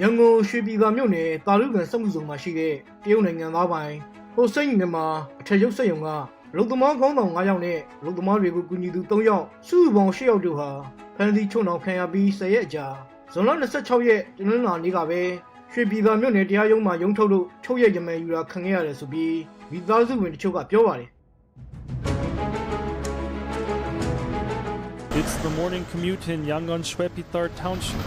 ရန်ကုန်ရွှေပြည်သာမြို့နယ်တာလူကန်စက်မှုဇုံမှာရှိတဲ့တရုတ်နိုင်ငံသားပိုင်ဟိုစိတ်မြန်မာအထက်ရုပ်စက်ရုံကအလုပ်သမားခေါင်းဆောင်9ယောက်နဲ့အလုပ်သမားတွေကိုကူညီသူ3ယောက်စုစုပေါင်း10ယောက်တို့ဟာဖမ်းဆီးချုံနှောင်ခံရပြီး10ရက်အကြာဇွန်လ26ရက်တနင်္လာနေ့ကပဲရွှေပြည်သာမြို့နယ်တရားရုံးမှာရုံးထုတ်လို့ချုပ်ရက်ရမန်ယူတာခံခဲ့ရတယ်ဆိုပြီးမိသားစုဝင်တချို့ကပြောပါတယ် It's the morning commute in Yangon Shuepithar Township.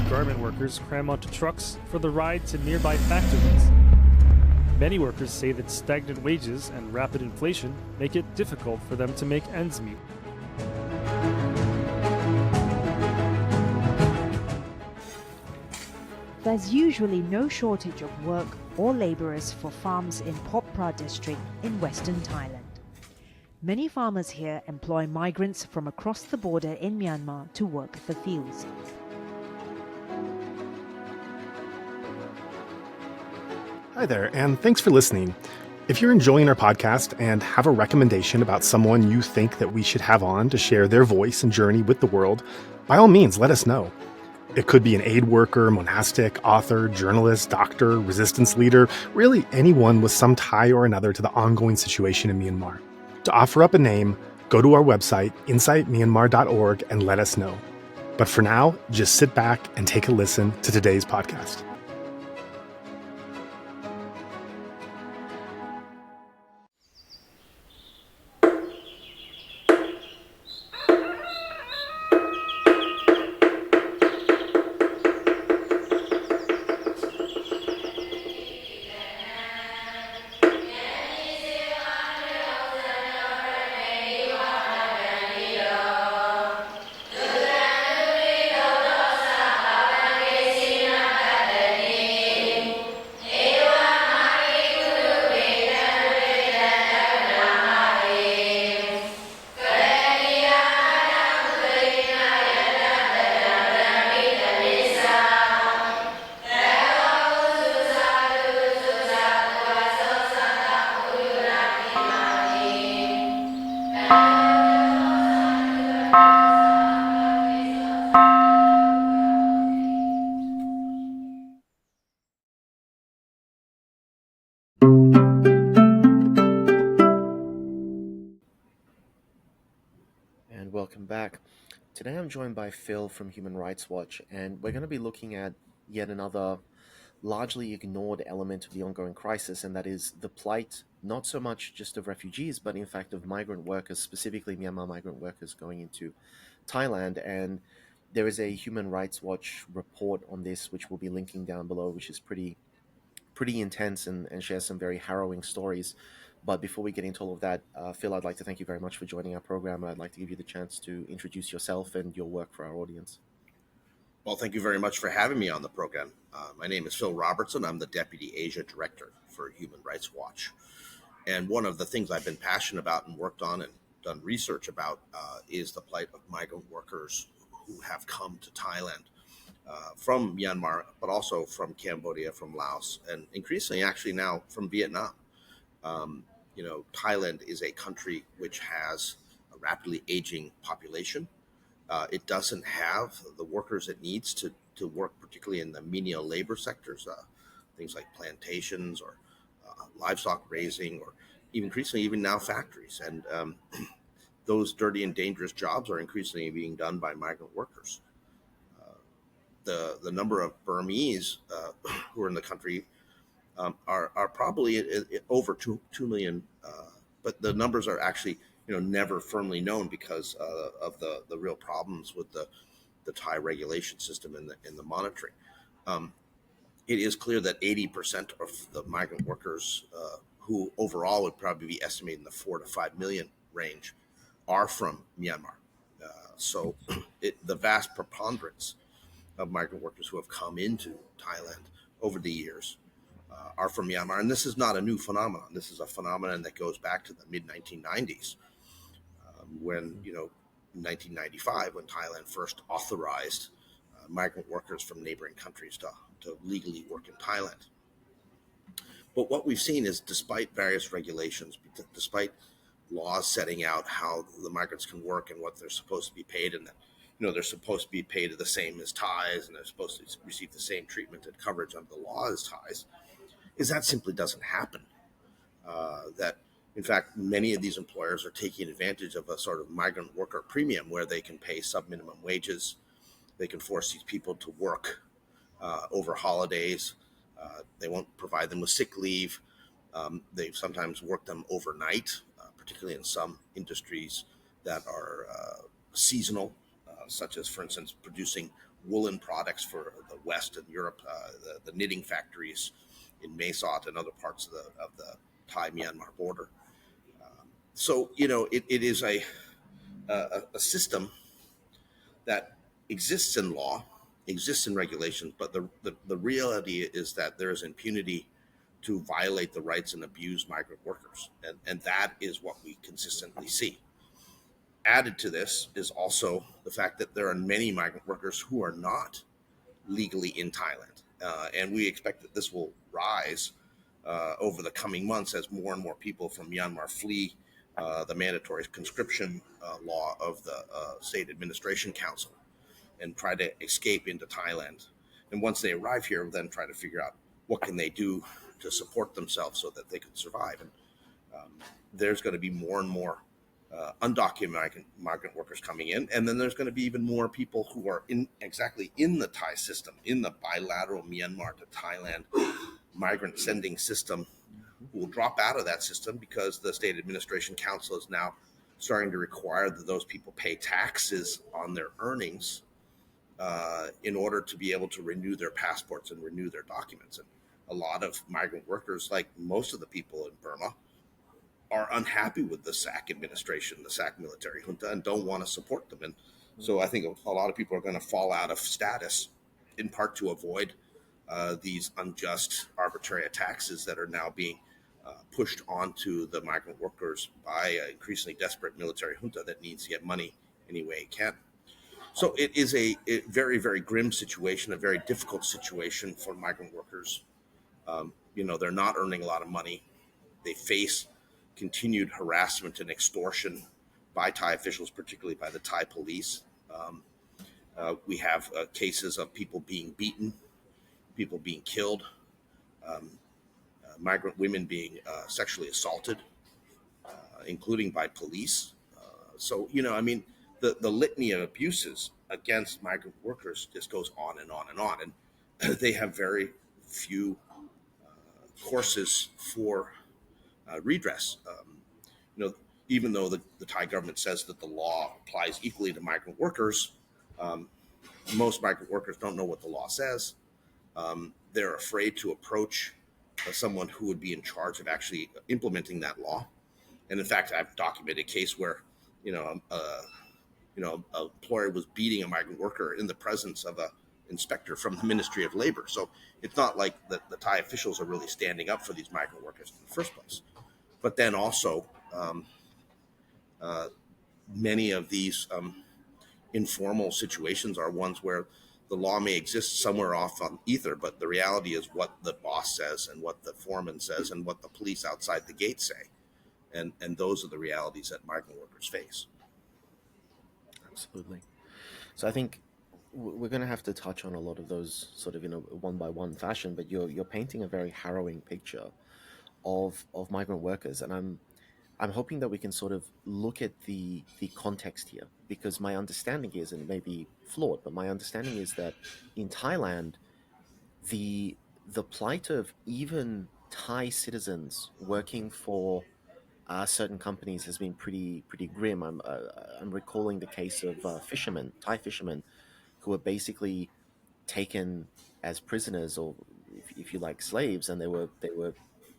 Garment workers cram onto trucks for the ride to nearby factories. Many workers say that stagnant wages and rapid inflation make it difficult for them to make ends meet. There's usually no shortage of work or laborers for farms in Phopra district in western Thailand. Many farmers here employ migrants from across the border in Myanmar to work the fields. Hi there, and thanks for listening. If you're enjoying our podcast and have a recommendation about someone you think that we should have on to share their voice and journey with the world, by all means, let us know. It could be an aid worker, monastic, author, journalist, doctor, resistance leader, really anyone with some tie or another to the ongoing situation in Myanmar. To offer up a name, go to our website, insightmyanmar.org, and let us know. But for now, just sit back and take a listen to today's podcast. Welcome back. Today I'm joined by Phil from Human Rights Watch, and we're going to be looking at yet another largely ignored element of the ongoing crisis, and that is the plight, not so much just of refugees, but in fact of migrant workers, specifically Myanmar migrant workers going into Thailand. And there is a Human Rights Watch report on this, which we'll be linking down below, which is pretty intense and shares some very harrowing stories. But before we get into all of that, Phil, I'd like to thank you very much for joining our program, and I'd like to give you the chance to introduce yourself and your work for our audience. Well, thank you very much for having me on the program. My name is Phil Robertson. I'm the Deputy Asia Director for Human Rights Watch. And one of the things I've been passionate about and worked on and done research about is the plight of migrant workers who have come to Thailand from Myanmar, but also from Cambodia, from Laos, and increasingly actually now from Vietnam. Thailand is a country which has a rapidly aging population. It doesn't have the workers it needs to work, particularly in the menial labor sectors, things like plantations or livestock raising, or increasingly even now factories. And those dirty and dangerous jobs are increasingly being done by migrant workers. The number of Burmese who are in the country are probably over 2 million, but the numbers are actually never firmly known because of the real problems with the Thai regulation system and the monitoring. It is clear that 80% of the migrant workers who overall would probably be estimated in the 4 to 5 million range are from Myanmar. So the vast preponderance of migrant workers who have come into Thailand over the years are from Myanmar. And this is not a new phenomenon. This is a phenomenon that goes back to the mid-1990s when, in 1995, when Thailand first authorized migrant workers from neighboring countries to legally work in Thailand. But what we've seen is, despite various regulations, despite laws setting out how the migrants can work and what they're supposed to be paid, and they're supposed to be paid the same as Thais, and they're supposed to receive the same treatment and coverage under the law as Thais, is that simply doesn't happen. That, in fact, many of these employers are taking advantage of a sort of migrant worker premium where they can pay sub-minimum wages. They can force these people to work over holidays. They won't provide them with sick leave. They sometimes work them overnight, particularly in some industries that are seasonal, such as, for instance, producing woolen products for the West and Europe, the knitting factories in Mesot and other parts of the Thai-Myanmar border. So, it is a system that exists in law, exists in regulations, but the reality is that there is impunity to violate the rights and abuse migrant workers. And that is what we consistently see. Added to this is also the fact that there are many migrant workers who are not legally in Thailand. And we expect that this will rise over the coming months as more and more people from Myanmar flee the mandatory conscription law of the State Administration Council and try to escape into Thailand. And once they arrive here, then try to figure out what can they do to support themselves so that they can survive. And there's going to be more and more undocumented migrant workers coming in, and then there's going to be even more people who are in the Thai system, in the bilateral Myanmar to Thailand migrant sending system, who will drop out of that system because the State Administration Council is now starting to require that those people pay taxes on their earnings in order to be able to renew their passports and renew their documents. And a lot of migrant workers, like most of the people in Burma, are unhappy with the SAC administration, the SAC military junta, and don't want to support them. And so I think a lot of people are going to fall out of status, in part to avoid these unjust, arbitrary taxes that are now being pushed onto the migrant workers by an increasingly desperate military junta that needs to get money any way it can. So it is a very, very grim situation, a very difficult situation for migrant workers. They're not earning a lot of money. They face continued harassment and extortion by Thai officials, particularly by the Thai police. We have cases of people being beaten, people being killed, migrant women being sexually assaulted, including by police. The litany of abuses against migrant workers just goes on and on and on. And they have very few courses for redress. Even though the Thai government says that the law applies equally to migrant workers, most migrant workers don't know what the law says. They're afraid to approach someone who would be in charge of actually implementing that law. And in fact, I've documented a case where, an employer was beating a migrant worker in the presence of a inspector from the Ministry of Labor. So it's not like the Thai officials are really standing up for these migrant workers in the first place. But then also, many of these informal situations are ones where the law may exist somewhere off on ether, but the reality is what the boss says and what the foreman says and what the police outside the gate say. And those are the realities that migrant workers face. Absolutely. So I think we're going to have to touch on a lot of those sort of one by one fashion, but you're painting a very harrowing picture of migrant workers, and I'm hoping that we can sort of look at the context here, because my understanding is, and it may be flawed, but my understanding is that in Thailand, the plight of even Thai citizens working for certain companies has been pretty grim. I'm recalling the case of Thai fishermen, who were basically taken as prisoners, or if you like, slaves, and they were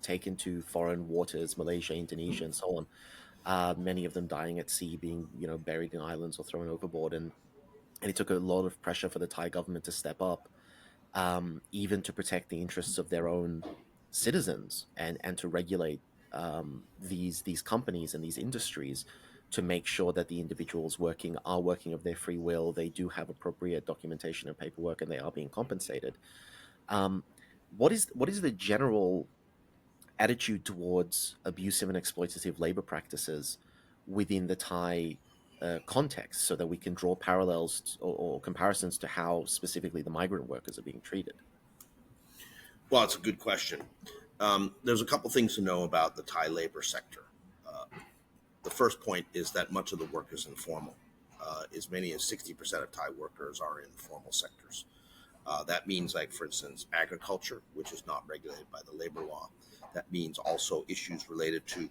taken to foreign waters, Malaysia, Indonesia, and so on. Many of them dying at sea, being buried in islands or thrown overboard, and it took a lot of pressure for the Thai government to step up, even to protect the interests of their own citizens and to regulate these companies and these industries, to make sure that the individuals are working of their free will, they do have appropriate documentation and paperwork, and they are being compensated. What is the general attitude towards abusive and exploitative labor practices within the Thai context so that we can draw parallels or comparisons to how specifically the migrant workers are being treated? Well, it's a good question. There's a couple things to know about the Thai labor sector. The first point is that much of the work is informal. As many as 60% of Thai workers are in formal sectors. That means, like, for instance, agriculture, which is not regulated by the labor law. That means also issues related to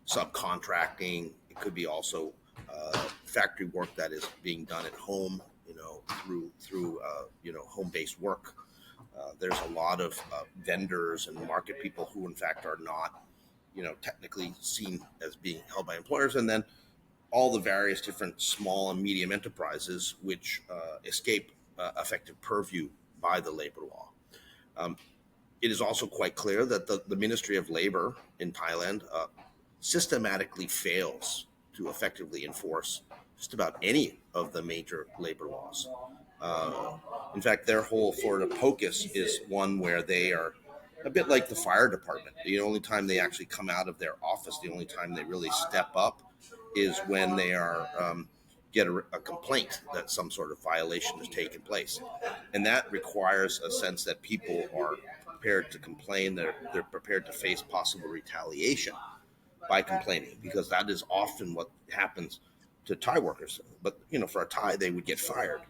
subcontracting. It could be also factory work that is being done at home, through home-based work. There's a lot of vendors and market people who, in fact, are not, technically seen as being held by employers, and then all the various different small and medium enterprises which escape effective purview by the labor law. It is also quite clear that the Ministry of Labor in Thailand systematically fails to effectively enforce just about any of the major labor laws. In fact, their whole sort of focus is one where they are a bit like the fire department. The only time they actually come out of their office, the only time they really step up, is when they are get a complaint that some sort of violation has taken place, and that requires a sense that people are prepared to complain. They're prepared to face possible retaliation by complaining, because that is often what happens to Thai workers. But for a Thai, they would get fired.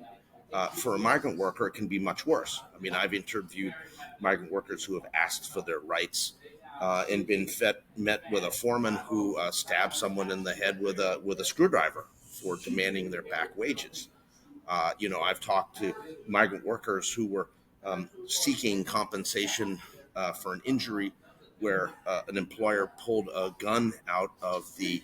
For a migrant worker, it can be much worse. I mean, I've interviewed migrant workers who have asked for their rights and been met with a foreman who stabbed someone in the head with a screwdriver for demanding their back wages. I've talked to migrant workers who were seeking compensation for an injury where an employer pulled a gun out of the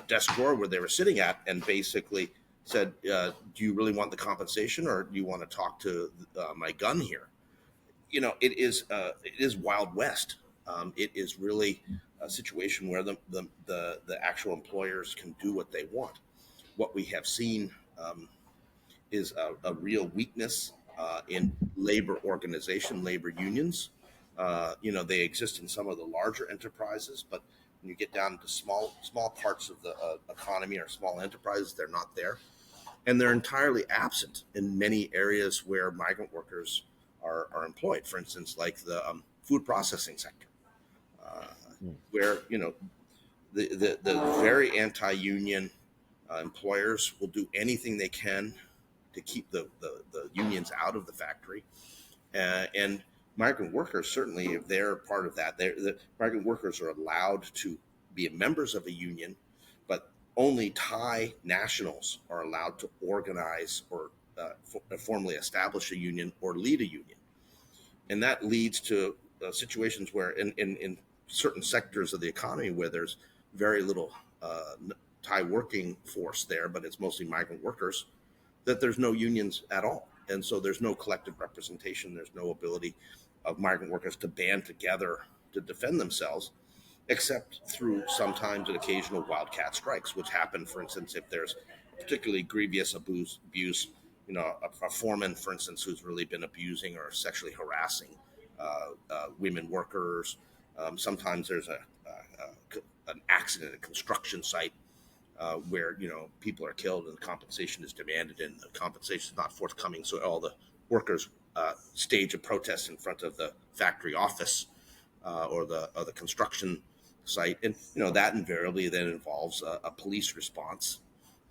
desk drawer where they were sitting at and basically said, do you really want the compensation, or do you want to talk to my gun here? It is Wild West. It is really a situation where the actual employers can do what they want. What we have seen is a real weakness in labor organization, labor unions. They exist in some of the larger enterprises, but when you get down to small parts of the economy or small enterprises, they're not there. And they're entirely absent in many areas where migrant workers are employed. For instance, like the food processing sector, where the very anti-union employers will do anything they can to keep the unions out of the factory, and migrant workers, certainly, if they're part of that, the migrant workers are allowed to be members of a union, but only Thai nationals are allowed to organize or formally establish a union or lead a union. And that leads to situations where in certain sectors of the economy where there's very little Thai working force there, but it's mostly migrant workers, that there's no unions at all. And so there's no collective representation. There's no ability of migrant workers to band together to defend themselves, except through sometimes an occasional wildcat strikes, which happen, for instance, if there's particularly grievous abuse, a foreman, for instance, who's really been abusing or sexually harassing women workers. Sometimes there's an accident at a construction site where people are killed and compensation is demanded, and the compensation is not forthcoming. So all the workers stage a protest in front of the factory office or the construction site, and that invariably then involves a police response.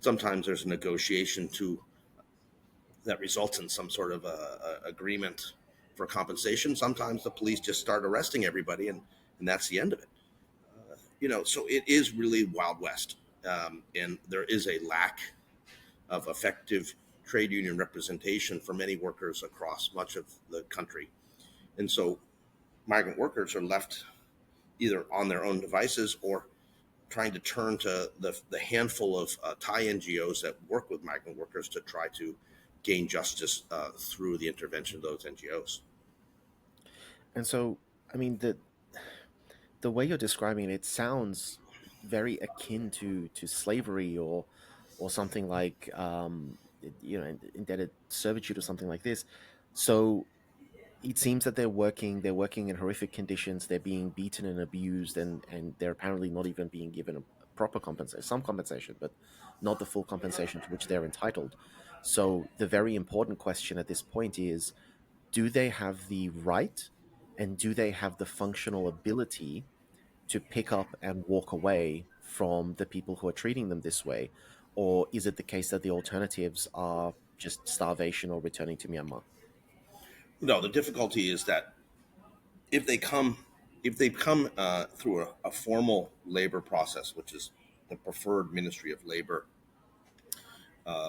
Sometimes there's a negotiation that results in some sort of agreement for compensation. Sometimes the police just start arresting everybody, and that's the end of it. So it is really Wild West, and there is a lack of effective trade union representation for many workers across much of the country. And so migrant workers are left either on their own devices or trying to turn to the handful of Thai NGOs that work with migrant workers to try to gain justice through the intervention of those NGOs. And so, I mean, the way you're describing it sounds very akin to slavery or something like indebted servitude or something like this. So it seems that they're working in horrific conditions. They're being beaten and abused, and they're apparently not even being given proper compensation, some compensation, but not the full compensation to which they're entitled. So the very important question at this point is, do they have the right and do they have the functional ability to pick up and walk away from the people who are treating them this way? Or is it the case that the alternatives are just starvation or returning to Myanmar? No, the difficulty is that if they come through a formal labor process, which is the preferred Ministry of Labor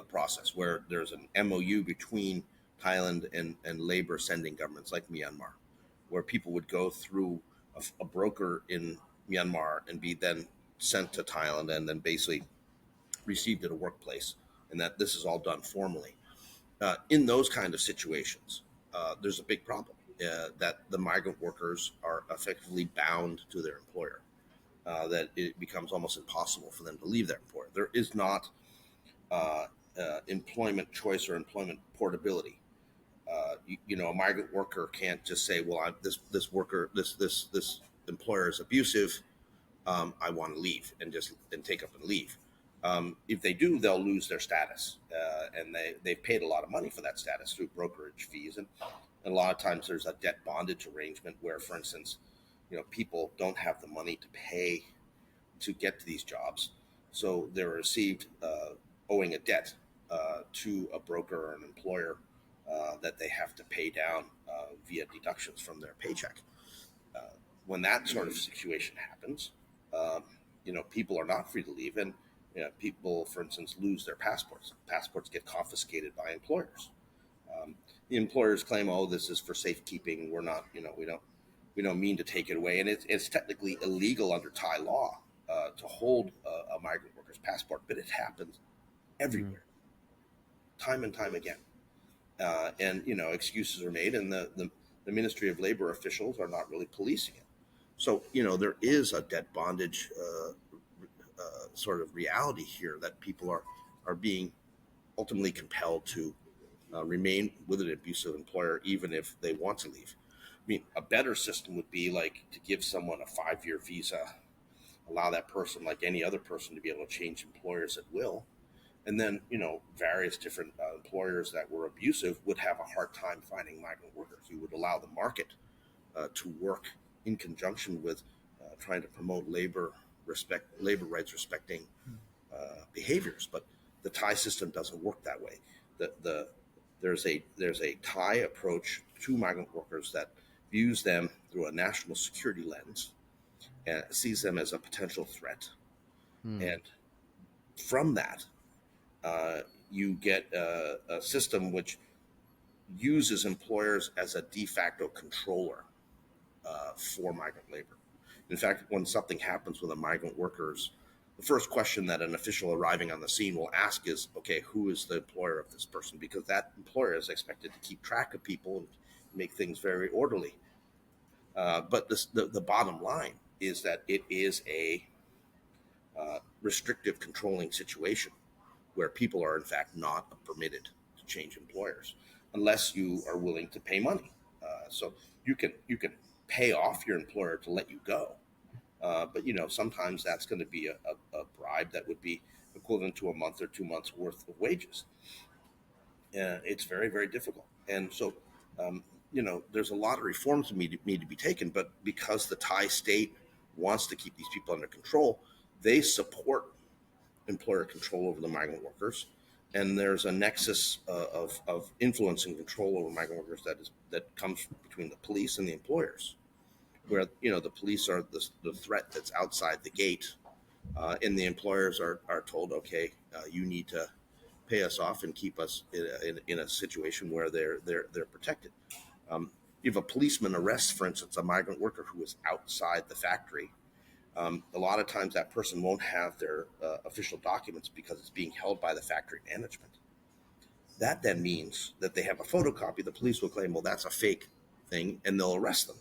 process, where there's an MOU between Thailand and labor sending governments like Myanmar, where people would go through a broker in Myanmar and be then sent to Thailand and then basically received at a workplace, and that this is all done formally. In those kind of situations, there's a big problem that the migrant workers are effectively bound to their employer, that it becomes almost impossible for them to leave their employer. There is not employment choice or employment portability. A migrant worker can't just say, "Well, this employer is abusive. I want to leave," and take up and leave. If they do, they'll lose their status, and they've paid a lot of money for that status through brokerage fees, and a lot of times there's a debt bondage arrangement where, for instance, people don't have the money to pay to get to these jobs, so they're received owing a debt to a broker or an employer that they have to pay down via deductions from their paycheck. When that sort of situation happens, people are not free to leave, and people, for instance, lose their passports. Passports get confiscated by employers. The employers claim, "Oh, this is for safekeeping. We're not, we don't mean to take it away," and it's technically illegal under Thai law to hold a migrant worker's passport, but it happens everywhere, time and time again. And excuses are made, and the Ministry of Labor officials are not really policing it. So there is a debt bondage sort of reality here, that people are being ultimately compelled to remain with an abusive employer even if they want to leave. I mean, a better system would be like to give someone a 5-year visa, allow that person, like any other person, to be able to change employers at will. And then, various different employers that were abusive would have a hard time finding migrant workers. You would allow the market to work in conjunction with trying to promote labor rights respecting behaviors. But the Thai system doesn't work that way. There's a Thai approach to migrant workers that views them through a national security lens and sees them as a potential threat. And from that, you get a system which uses employers as a de facto controller for migrant labor. In fact, when something happens with a migrant workers, the first question that an official arriving on the scene will ask is, okay, who is the employer of this person? Because that employer is expected to keep track of people and make things very orderly. But the bottom line is that it is a restrictive, controlling situation where people are in fact not permitted to change employers unless you are willing to pay money. So you can pay off your employer to let you go, but sometimes that's going to be a bribe that would be equivalent to a month or 2 months worth of wages. It's very, very difficult, and so there's a lot of reforms that need to be taken. But because the Thai state wants to keep these people under control, they support employer control over the migrant workers, and there's a nexus of influence and control over migrant workers that comes between the police and the employers, where the police are the threat that's outside the gate, and the employers are told, okay, you need to pay us off and keep us in a situation where they're protected. If a policeman arrests, for instance, a migrant worker who is outside the factory, a lot of times that person won't have their official documents because it's being held by the factory management. That then means that they have a photocopy. The police will claim, well, that's a fake thing, and they'll arrest them.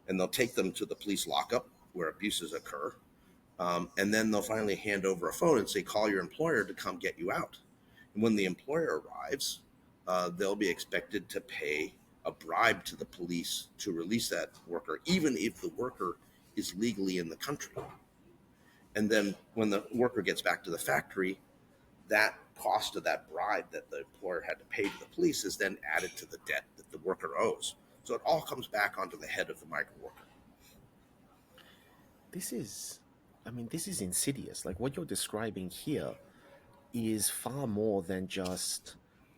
And they'll take them to the police lockup where abuses occur. And then they'll finally hand over a phone and say, call your employer to come get you out. And when the employer arrives, they'll be expected to pay a bribe to the police to release that worker, even if the worker is legally in the country. And then when the worker gets back to the factory, that cost of that bribe that the employer had to pay to the police is then added to the debt that the worker owes. So it all comes back onto the head of the migrant worker. This is, I mean, this is insidious. Like what you're describing here is far more than just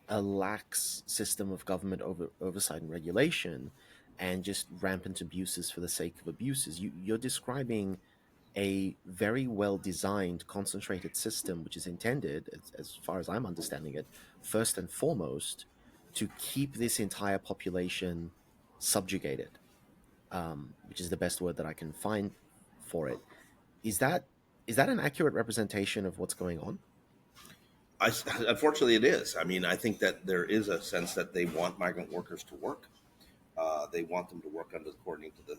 a lax system of government oversight and regulation and just rampant abuses for the sake of abuses. You're describing a very well designed, concentrated system, which is intended, as far as I'm understanding it, first and foremost, to keep this entire population subjugated, which is the best word that I can find for it. Is that an accurate representation of what's going on? Unfortunately, it is. I mean, I think that there is a sense that they want migrant workers to work. They want them to work according to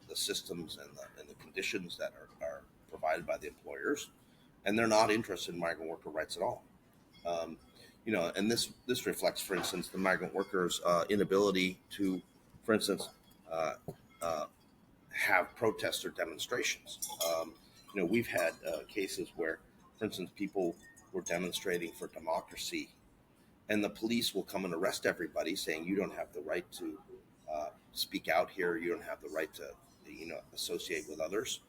the systems and the conditions that are provided by the employers, and they're not interested in migrant worker rights at all. Um, and this reflects, for instance, the migrant workers' inability to, for instance, uh, uh, have protests or demonstrations. We've had cases where, for instance, people were demonstrating for democracy, and the police will come and arrest everybody, saying you don't have the right to speak out here. You don't have the right to, associate with others.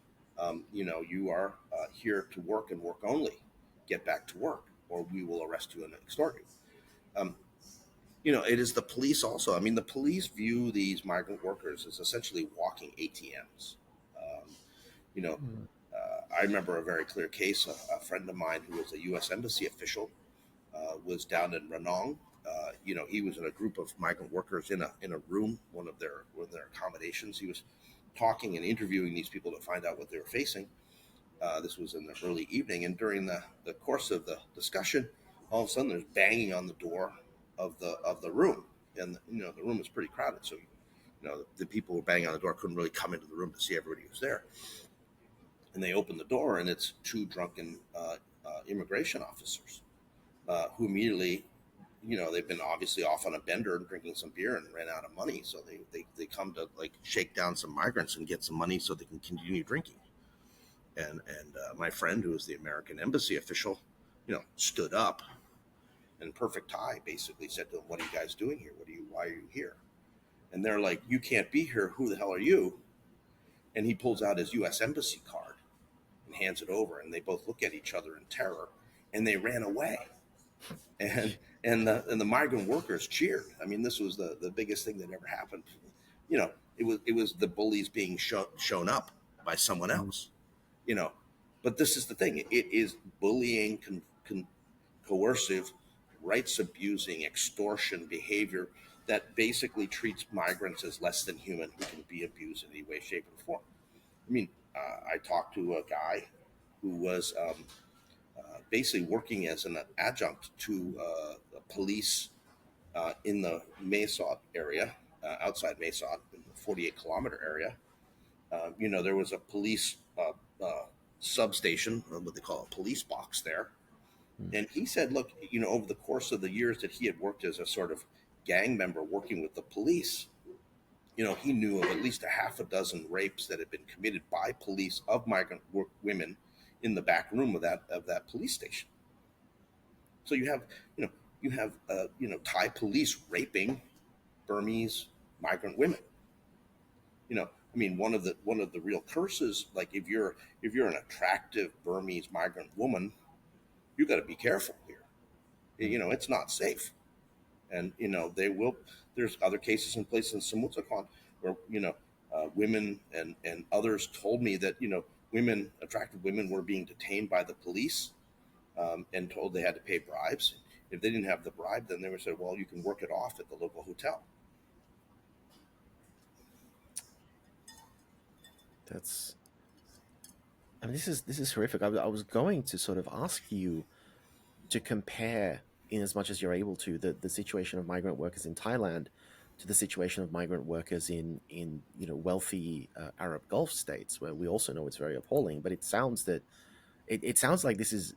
You are here to work and work only. Get back to work, or we will arrest you and extort you. Um, it is the police also. I mean, the police view these migrant workers as essentially walking ATMs. Um, you know, I remember a very clear case. A friend of mine who was a U.S. Embassy official was down in Ranong. He was in a group of migrant workers in a room, one of their accommodations. He was talking and interviewing these people to find out what they were facing. This was in the early evening, and during the course of the discussion, all of a sudden there's banging on the door of the room, and the room was pretty crowded, so the people who were banging on the door couldn't really come into the room to see everybody who was there. And they opened the door, and it's two drunken immigration officers who immediately, they've been obviously off on a bender and drinking some beer and ran out of money, so they come to like shake down some migrants and get some money so they can continue drinking. And my friend, who was the American embassy official, stood up in perfect Thai, basically said to them, "What are you guys doing here? Why are you here?" And they're like, "You can't be here. Who the hell are you?" And he pulls out his U.S. embassy card and hands it over, and they both look at each other in terror, and they ran away. And the migrant workers cheered. I mean, this was the biggest thing that ever happened. It was the bullies being shown up by someone else. But this is the thing. It is bullying, coercive, rights abusing, extortion behavior that basically treats migrants as less than human who can be abused in any way, shape, or form. I mean, I talked to a guy who was basically working as an adjunct to police in the Mesot area, outside Mesot, in the 48-kilometer area. There was a police substation, what they call a police box there. And he said, look, over the course of the years that he had worked as a sort of gang member working with the police, he knew of at least a half a dozen rapes that had been committed by police of migrant women in the back room of that police station. So you have Thai police raping Burmese migrant women. I mean, one of the real curses, like if you're an attractive Burmese migrant woman, you got to be careful here. It's not safe. And they will. There's other cases in places in Samutsakan where women and others told me that attractive women were being detained by the police and told they had to pay bribes. If they didn't have the bribe, then they were said, well, you can work it off at the local hotel. This is horrific. I was going to sort of ask you to compare, in as much as you're able to, the situation of migrant workers in Thailand to the situation of migrant workers in wealthy Arab Gulf states, where we also know it's very appalling. But it sounds like this is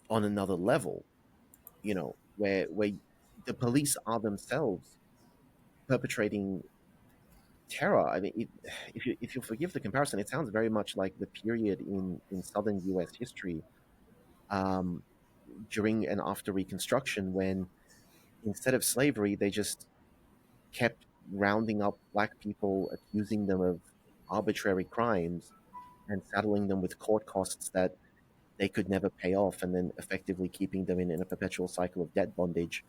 on another level, where the police are themselves perpetrating terror. I mean, if you forgive the comparison, it sounds very much like the period in southern U.S. history um, during and after Reconstruction, when instead of slavery, they just kept rounding up black people, accusing them of arbitrary crimes, and saddling them with court costs that they could never pay off, and then effectively keeping them in a perpetual cycle of debt bondage.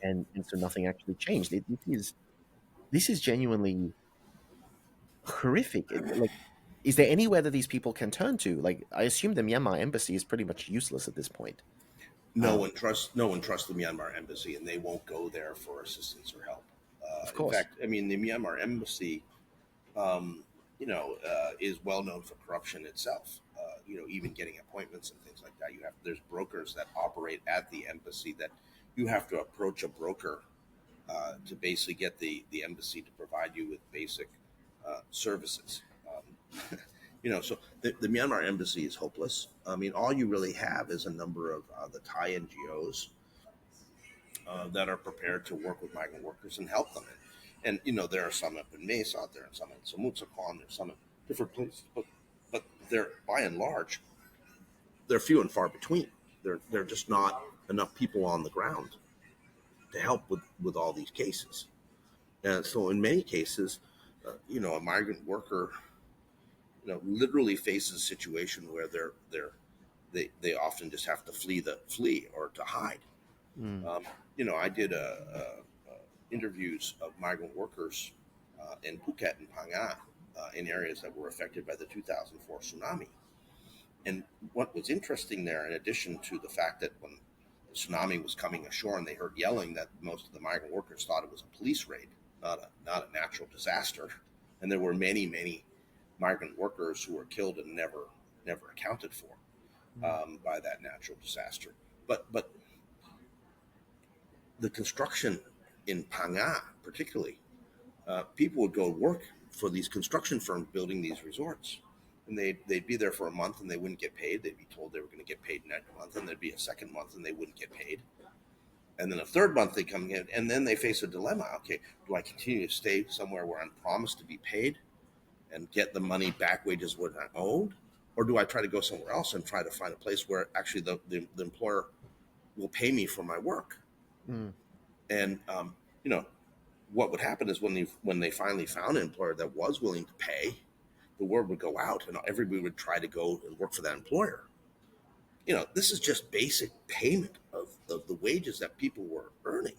And so nothing actually changed. This is genuinely horrific. Like, is there anywhere that these people can turn to? Like, I assume the Myanmar embassy is pretty much useless at this point. No one trusts the Myanmar embassy, and they won't go there for assistance or help. Of In course. fact, I mean, the Myanmar embassy, is well known for corruption itself. Even getting appointments and things like that. There's brokers that operate at the embassy that you have to approach a broker to basically get the embassy to provide you with basic services. So the Myanmar embassy is hopeless. I mean, all you really have is a number of the Thai NGOs that are prepared to work with migrant workers and help them. And there are some up in Mesa, there are some in Samutsakan, there's some in different places, but they're by and large they're few and far between. They're just not enough people on the ground to help with all these cases. And so in many cases, a migrant worker, literally faces a situation where they often just have to flee or to hide. Mm. I did interviews of migrant workers in Phuket and Phang in areas that were affected by the 2004 tsunami. And what was interesting there, in addition to the fact that when the tsunami was coming ashore and they heard yelling, that most of the migrant workers thought it was a police raid, not a natural disaster. And there were many, many migrant workers who were killed and never accounted for by that natural disaster. But the construction in Phang particularly, people would go work for these construction firms building these resorts. And they'd be there for a month and they wouldn't get paid. They'd be told they were going to get paid next month, and there'd be a second month and they wouldn't get paid. And then a third month they come in, and then they face a dilemma. Okay, do I continue to stay somewhere where I'm promised to be paid and get the money back, wages what I owed? Or do I try to go somewhere else and try to find a place where actually the employer will pay me for my work? Mm. And, what would happen is when they finally found an employer that was willing to pay, the word would go out and everybody would try to go and work for that employer. This is just basic payment of the wages that people were earning.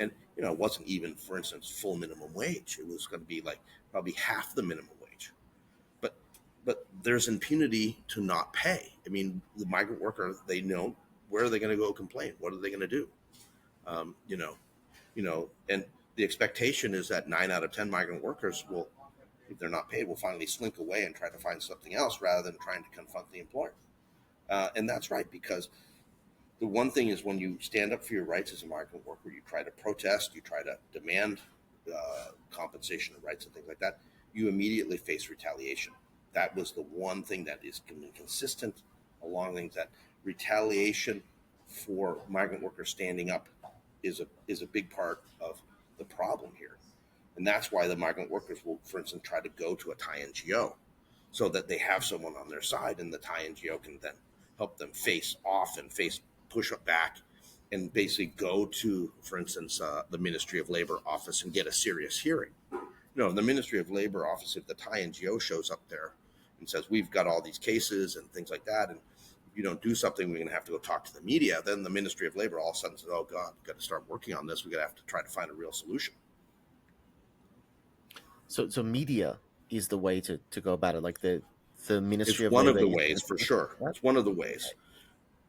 And, it wasn't even, for instance, full minimum wage. It was going to be like probably half the minimum wage. But there's impunity to not pay. I mean, the migrant worker, they know, where are they going to go complain? What are they going to do? And the expectation is that 9 out of 10 migrant workers will, if they're not paid, will finally slink away and try to find something else rather than trying to confront the employer. And that's right, because the one thing is when you stand up for your rights as a migrant worker, you try to protest, you try to demand compensation of rights and things like that, you immediately face retaliation. That was the one thing that is consistent along things, that retaliation for migrant workers standing up is a big part of the problem here. And that's why the migrant workers will, for instance, try to go to a Thai NGO so that they have someone on their side, and the Thai NGO can then help them face off and push up back and basically go to, for instance, the Ministry of Labor office and get a serious hearing. The Ministry of Labor office, if the Thai NGO shows up there and says, we've got all these cases and things like that, and if you don't do something, we're going to have to go talk to the media, then the Ministry of Labor all of a sudden says, oh, God, we've got to start working on this. We're going to have to try to find a real solution. So media is the way to go about it. Like the Ministry It's of one Labor of the ways, for sure. It's one of the ways.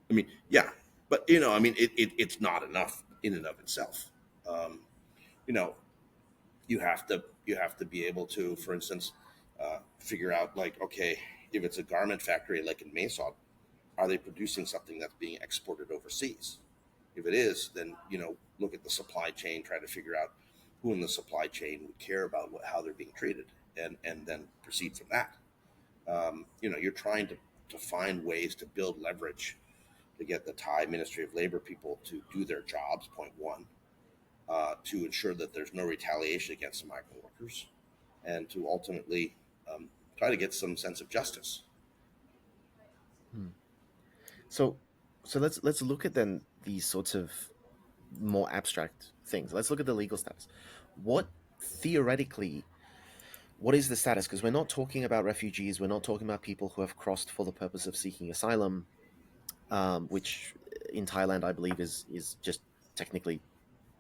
I mean, yeah, but it's not enough in and of itself. You have to be able to, for instance, figure out, like, okay, if it's a garment factory like in Mesa, are they producing something that's being exported overseas? If it is, then look at the supply chain, try to figure out who in the supply chain would care about how they're being treated, and then proceed from that. You're trying to find ways to build leverage to get the Thai Ministry of Labor people to do their jobs, point one, to ensure that there's no retaliation against the migrant workers, and to ultimately try to get some sense of justice. So, let's look at then these sorts of more abstract things. Let's look at the legal status. What theoretically, what is the status? Because we're not talking about refugees. We're not talking about people who have crossed for the purpose of seeking asylum, which in Thailand I believe is just technically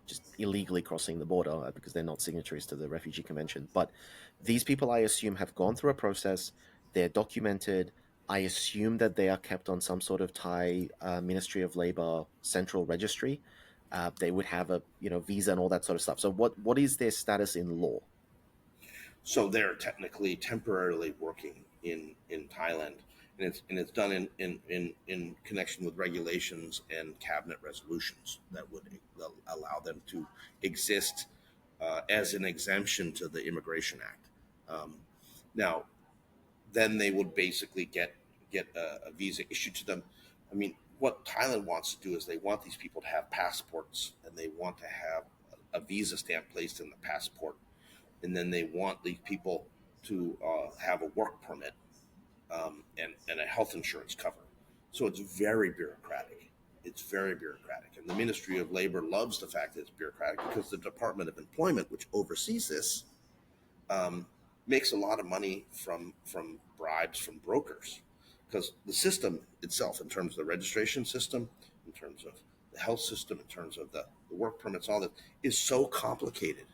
just illegally crossing the border because they're not signatories to the Refugee Convention. But these people, I assume, have gone through a process. They're documented. I assume that they are kept on some sort of Thai Ministry of Labor central registry. They would have a visa and all that sort of stuff. So what is their status in law? So they're technically temporarily working in Thailand, and it's done in connection with regulations and cabinet resolutions that would allow them to exist as an exemption to the Immigration Act. Now, then they would basically get a visa issued to them. I mean, what Thailand wants to do is they want these people to have passports, and they want to have a visa stamp placed in the passport, and then they want these people to have a work permit and a health insurance cover. So it's very bureaucratic. It's very bureaucratic, and the Ministry of Labor loves the fact that it's bureaucratic because the Department of Employment, which oversees this, makes a lot of money from bribes from brokers, because the system itself, in terms of the registration system, in terms of the health system, in terms of the work permits, all that, is so complicated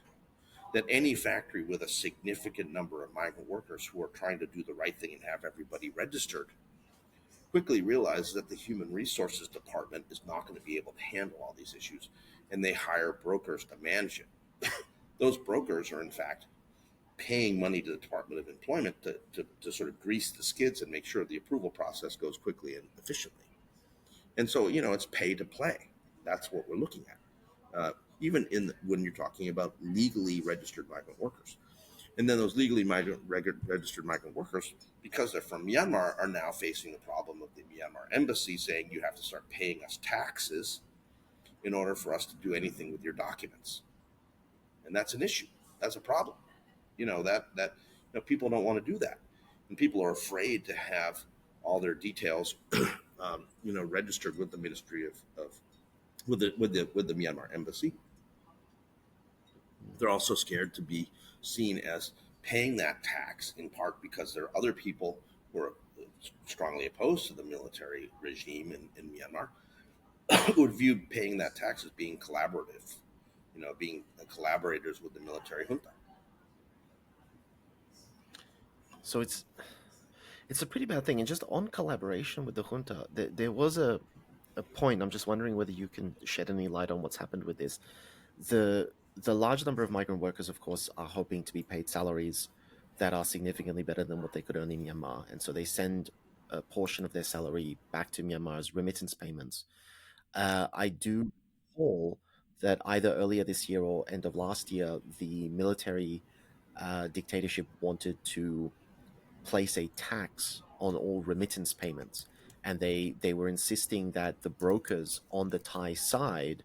that any factory with a significant number of migrant workers who are trying to do the right thing and have everybody registered quickly realizes that the human resources department is not going to be able to handle all these issues, and they hire brokers to manage it. Those brokers are in fact paying money to the Department of Employment to sort of grease the skids and make sure the approval process goes quickly and efficiently. And so, it's pay to play. That's what we're looking at. Even when you're talking about legally registered migrant workers. And then those legally registered migrant workers, because they're from Myanmar, are now facing the problem of the Myanmar embassy saying you have to start paying us taxes in order for us to do anything with your documents. And that's an issue. That's a problem. People don't want to do that. And people are afraid to have all their details, registered with the Ministry of with the Myanmar embassy. They're also scared to be seen as paying that tax, in part because there are other people who are strongly opposed to the military regime in Myanmar who would view paying that tax as being collaborative, being collaborators with the military junta. So it's a pretty bad thing. And just on collaboration with the junta, there was a point. I'm just wondering whether you can shed any light on what's happened with this. The large number of migrant workers, of course, are hoping to be paid salaries that are significantly better than what they could earn in Myanmar. And so they send a portion of their salary back to Myanmar as remittance payments. I do recall that either earlier this year or end of last year, the military dictatorship wanted to place a tax on all remittance payments. And they were insisting that the brokers on the Thai side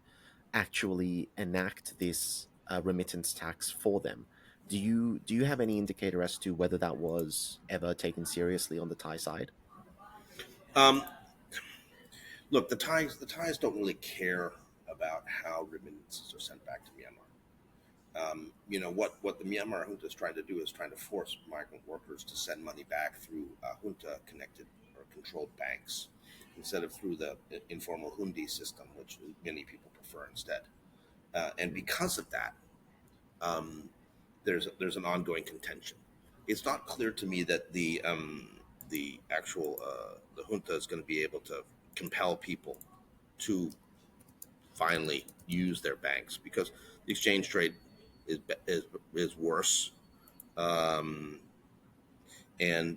actually enact this remittance tax for them. Do you have any indicator as to whether that was ever taken seriously on the Thai side? Look, the Thais don't really care about how remittances are sent back to Myanmar. What the Myanmar junta is trying to do is trying to force migrant workers to send money back through junta connected or controlled banks instead of through the informal hundi system, which many people prefer instead. And because of that, there's an ongoing contention. It's not clear to me that the actual the junta is going to be able to compel people to finally use their banks, because the exchange trade is worse, and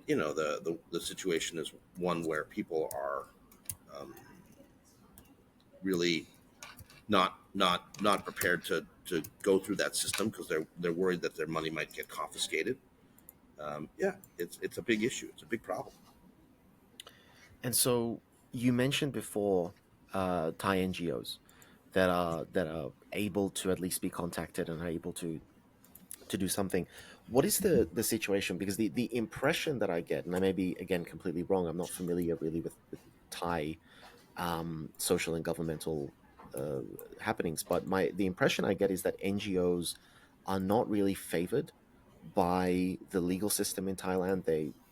the situation is one where people are really not prepared to go through that system because they're worried that their money might get confiscated. It's a big issue. It's a big problem. And so you mentioned before Thai NGOs that are able to at least be contacted and are able to do something. what is the situation? Because the impression that I get, and I may be again completely wrong, I'm not familiar really with Thai social and governmental uh, happenings, but the impression I get is that NGOs are not really favored by the legal system in Thailand.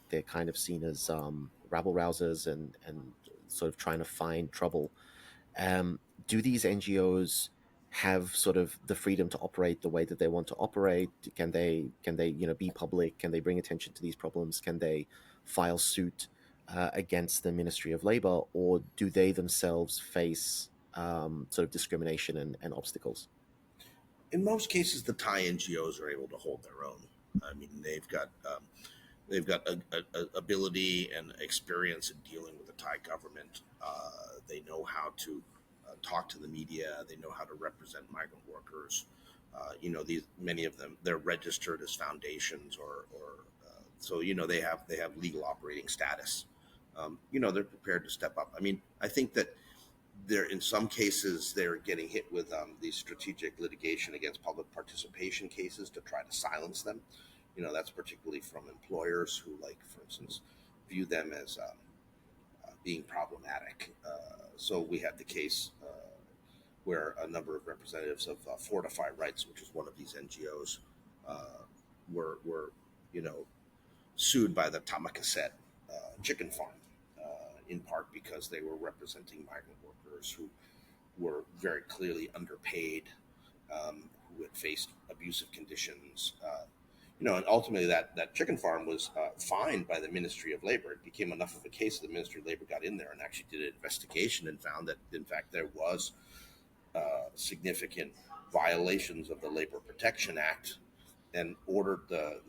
They're kind of seen as rabble rousers and sort of trying to find trouble. Um, do these NGOs have sort of the freedom to operate the way that they want to operate? Can they be public? Can they bring attention to these problems? Can they file suit against the Ministry of Labor, or do they themselves face sort of discrimination and obstacles? In most cases, the Thai NGOs are able to hold their own. I mean, they've got a ability and experience in dealing with the Thai government. They know how to talk to the media. They know how to represent migrant workers. These many of them, they're registered as foundations, or so they have legal operating status. They're prepared to step up. I mean, I think that they're in some cases they're getting hit with these strategic litigation against public participation cases to try to silence them. That's particularly from employers who, like, for instance, view them as being problematic. So we had the case where a number of representatives of Fortify Rights, which is one of these NGOs, were sued by the Tamakaset chicken farm, in part because they were representing migrant workers who were very clearly underpaid, who had faced abusive conditions. And ultimately that chicken farm was fined by the Ministry of Labor. It became enough of a case that the Ministry of Labor got in there and actually did an investigation and found that, in fact, there was significant violations of the Labor Protection Act, and ordered the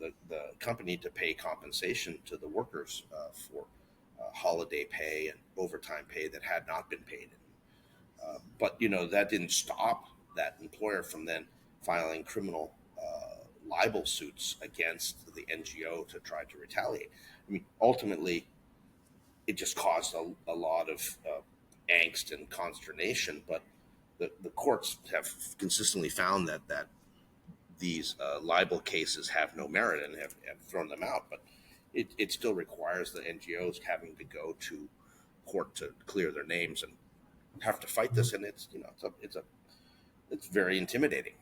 company to pay compensation to the workers for holiday pay and overtime pay that had not been paid. But that didn't stop that employer from then filing criminal libel suits against the NGO to try to retaliate. I mean, ultimately, it just caused a lot of angst and consternation. But the courts have consistently found that these libel cases have no merit and have thrown them out. But it still requires the NGOs having to go to court to clear their names and have to fight this, and it's very intimidating.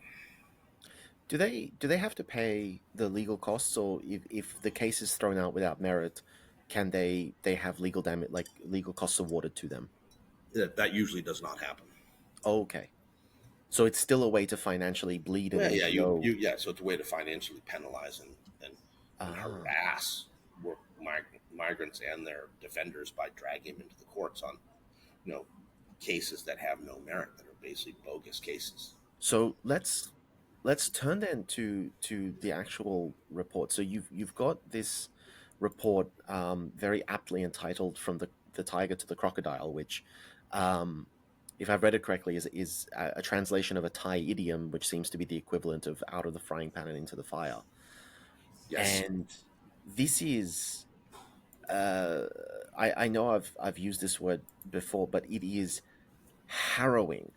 Do they have to pay the legal costs, or if the case is thrown out without merit, can they have legal damage, like legal costs awarded to them? That usually does not happen. Okay, so it's still a way to financially bleed an Well, yeah, NGO. so it's a way to financially penalize and harass migrants and their defenders by dragging them into the courts on cases that have no merit, that are basically bogus cases. So let's turn then to the actual report. So you've got this report, very aptly entitled "From the Tiger to the Crocodile," which, if I've read it correctly, is a translation of a Thai idiom, which seems to be the equivalent of "out of the frying pan and into the fire." Yes. And this is, I know I've used this word before, but it is harrowing.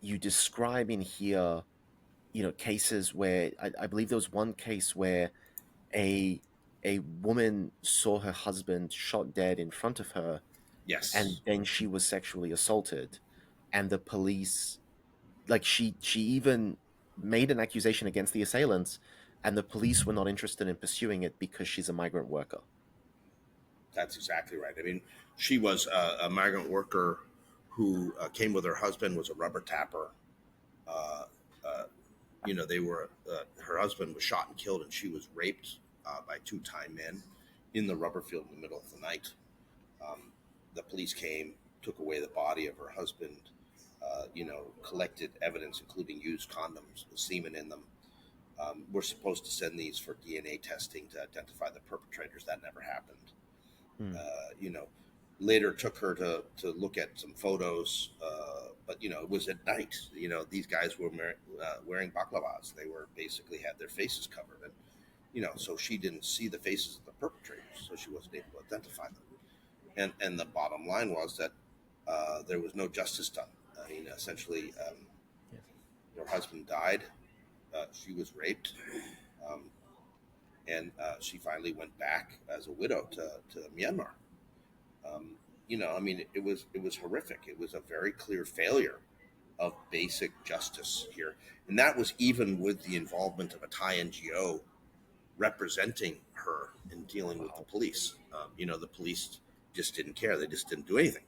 You describe in here, cases where I believe there was one case where a woman saw her husband shot dead in front of her, and Yes. then she was sexually assaulted, and the police, like, she even made an accusation against the assailants, and the police were not interested in pursuing it because she's a migrant worker. That's exactly right. I mean, she was a migrant worker who came with her husband, was a rubber tapper. Uh, uh, they were her husband was shot and killed, and she was raped by two Thai men in the rubber field in the middle of the night. The police came, took away the body of her husband, collected evidence, including used condoms with semen in them. We're supposed to send these for DNA testing to identify the perpetrators. That never happened. Hmm. Later took her to look at some photos, but it was at night. These guys were wearing baklavas. They were basically had their faces covered, and so she didn't see the faces of the perpetrators, so she wasn't able to identify them. And the bottom line was that there was no justice done. I mean, essentially, Yes. her husband died. She was raped. and she finally went back as a widow to Myanmar. I mean, it was horrific. It was a very clear failure of basic justice here, and that was even with the involvement of a Thai NGO representing her in dealing with the police. The police just didn't care; they just didn't do anything.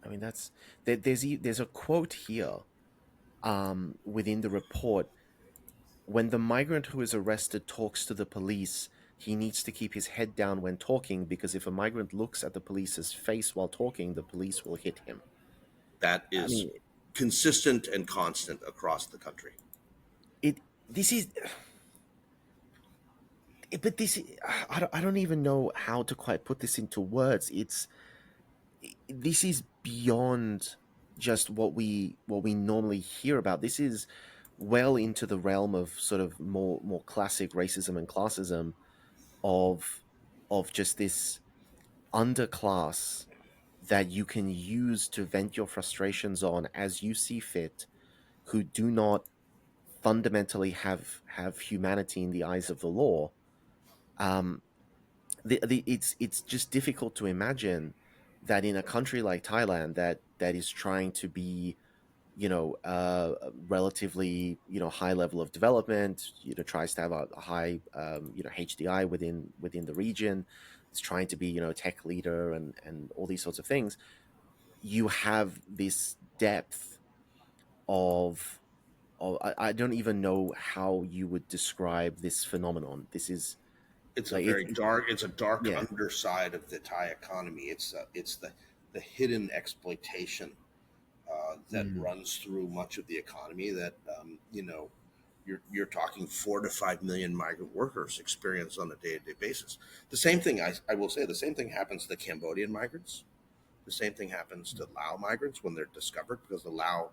I mean, there's a quote here within the report. When the migrant who is arrested talks to the police, he needs to keep his head down when talking, because if a migrant looks at the police's face while talking, the police will hit him. That I is mean, consistent and constant across the country. this is, but this, I don't even know how to quite put this into words. This is beyond just what we normally hear about. This is well into the realm of sort of more classic racism and classism, of just this underclass that you can use to vent your frustrations on as you see fit, who do not fundamentally have humanity in the eyes of the law. um it's just difficult to imagine that in a country like Thailand, that is trying to be, relatively, high level of development, tries to have a high, HDI within the region. It's trying to be, tech leader and all these sorts of things. You have this depth of, I don't even know how you would describe this phenomenon. This is It's a like very dark. It's a dark yeah. underside of the Thai economy. It's the hidden exploitation that Mm. runs through much of the economy. That you're talking 4 to 5 million migrant workers experience on a day-to-day basis. The same thing, I will say, the same thing happens to the Cambodian migrants. The same thing happens to Lao migrants when they're discovered, because the Lao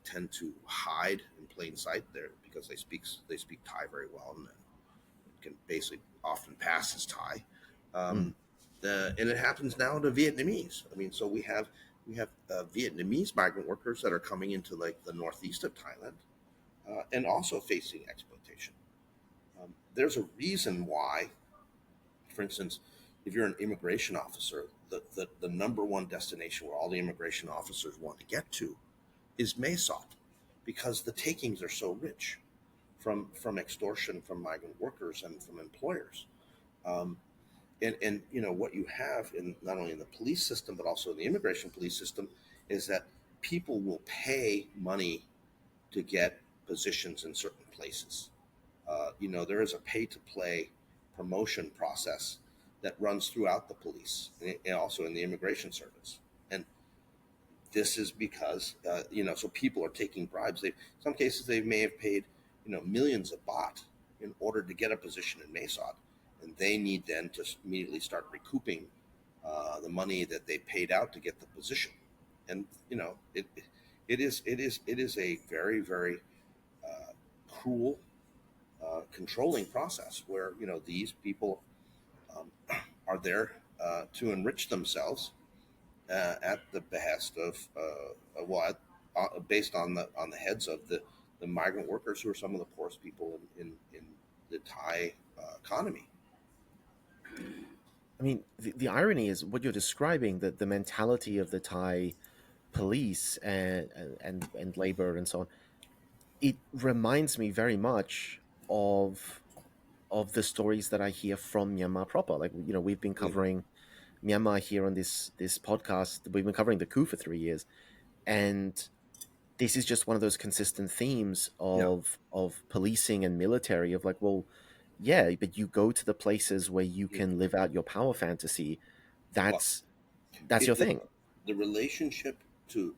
tend to hide in plain sight there because they speak Thai very well, and can basically often pass as Thai. Mm. Um, and it happens now to Vietnamese. I mean, so we have Vietnamese migrant workers that are coming into like the northeast of Thailand, and also facing exploitation. There's a reason why, for instance, if you're an immigration officer, the number one destination where all the immigration officers want to get to is Mesot, because the takings are so rich from extortion from migrant workers and from employers. Um, and what you have in not only in the police system but also in the immigration police system is that people will pay money to get positions in certain places. There is a pay to play promotion process that runs throughout the police and also in the immigration service. And this is because so people are taking bribes. In some cases they may have paid millions of baht in order to get a position in Mesot, and they need then to immediately start recouping the money that they paid out to get the position. And it is a very, very cruel, controlling process where these people um, are there to enrich themselves at the behest of what based on the heads of the migrant workers, who are some of the poorest people in the Thai economy. I mean, the irony is what you're describing, that the mentality of the Thai police and labor and so on. It reminds me very much of the stories that I hear from Myanmar proper. Like, we've been Mm. covering Myanmar here on this podcast. We've been covering the coup for 3 years, and this is just one of those consistent themes Yeah. of policing and military, of like, well, yeah, but you go to the places where you You- can live out your power fantasy. well, That's your it, thing. the relationship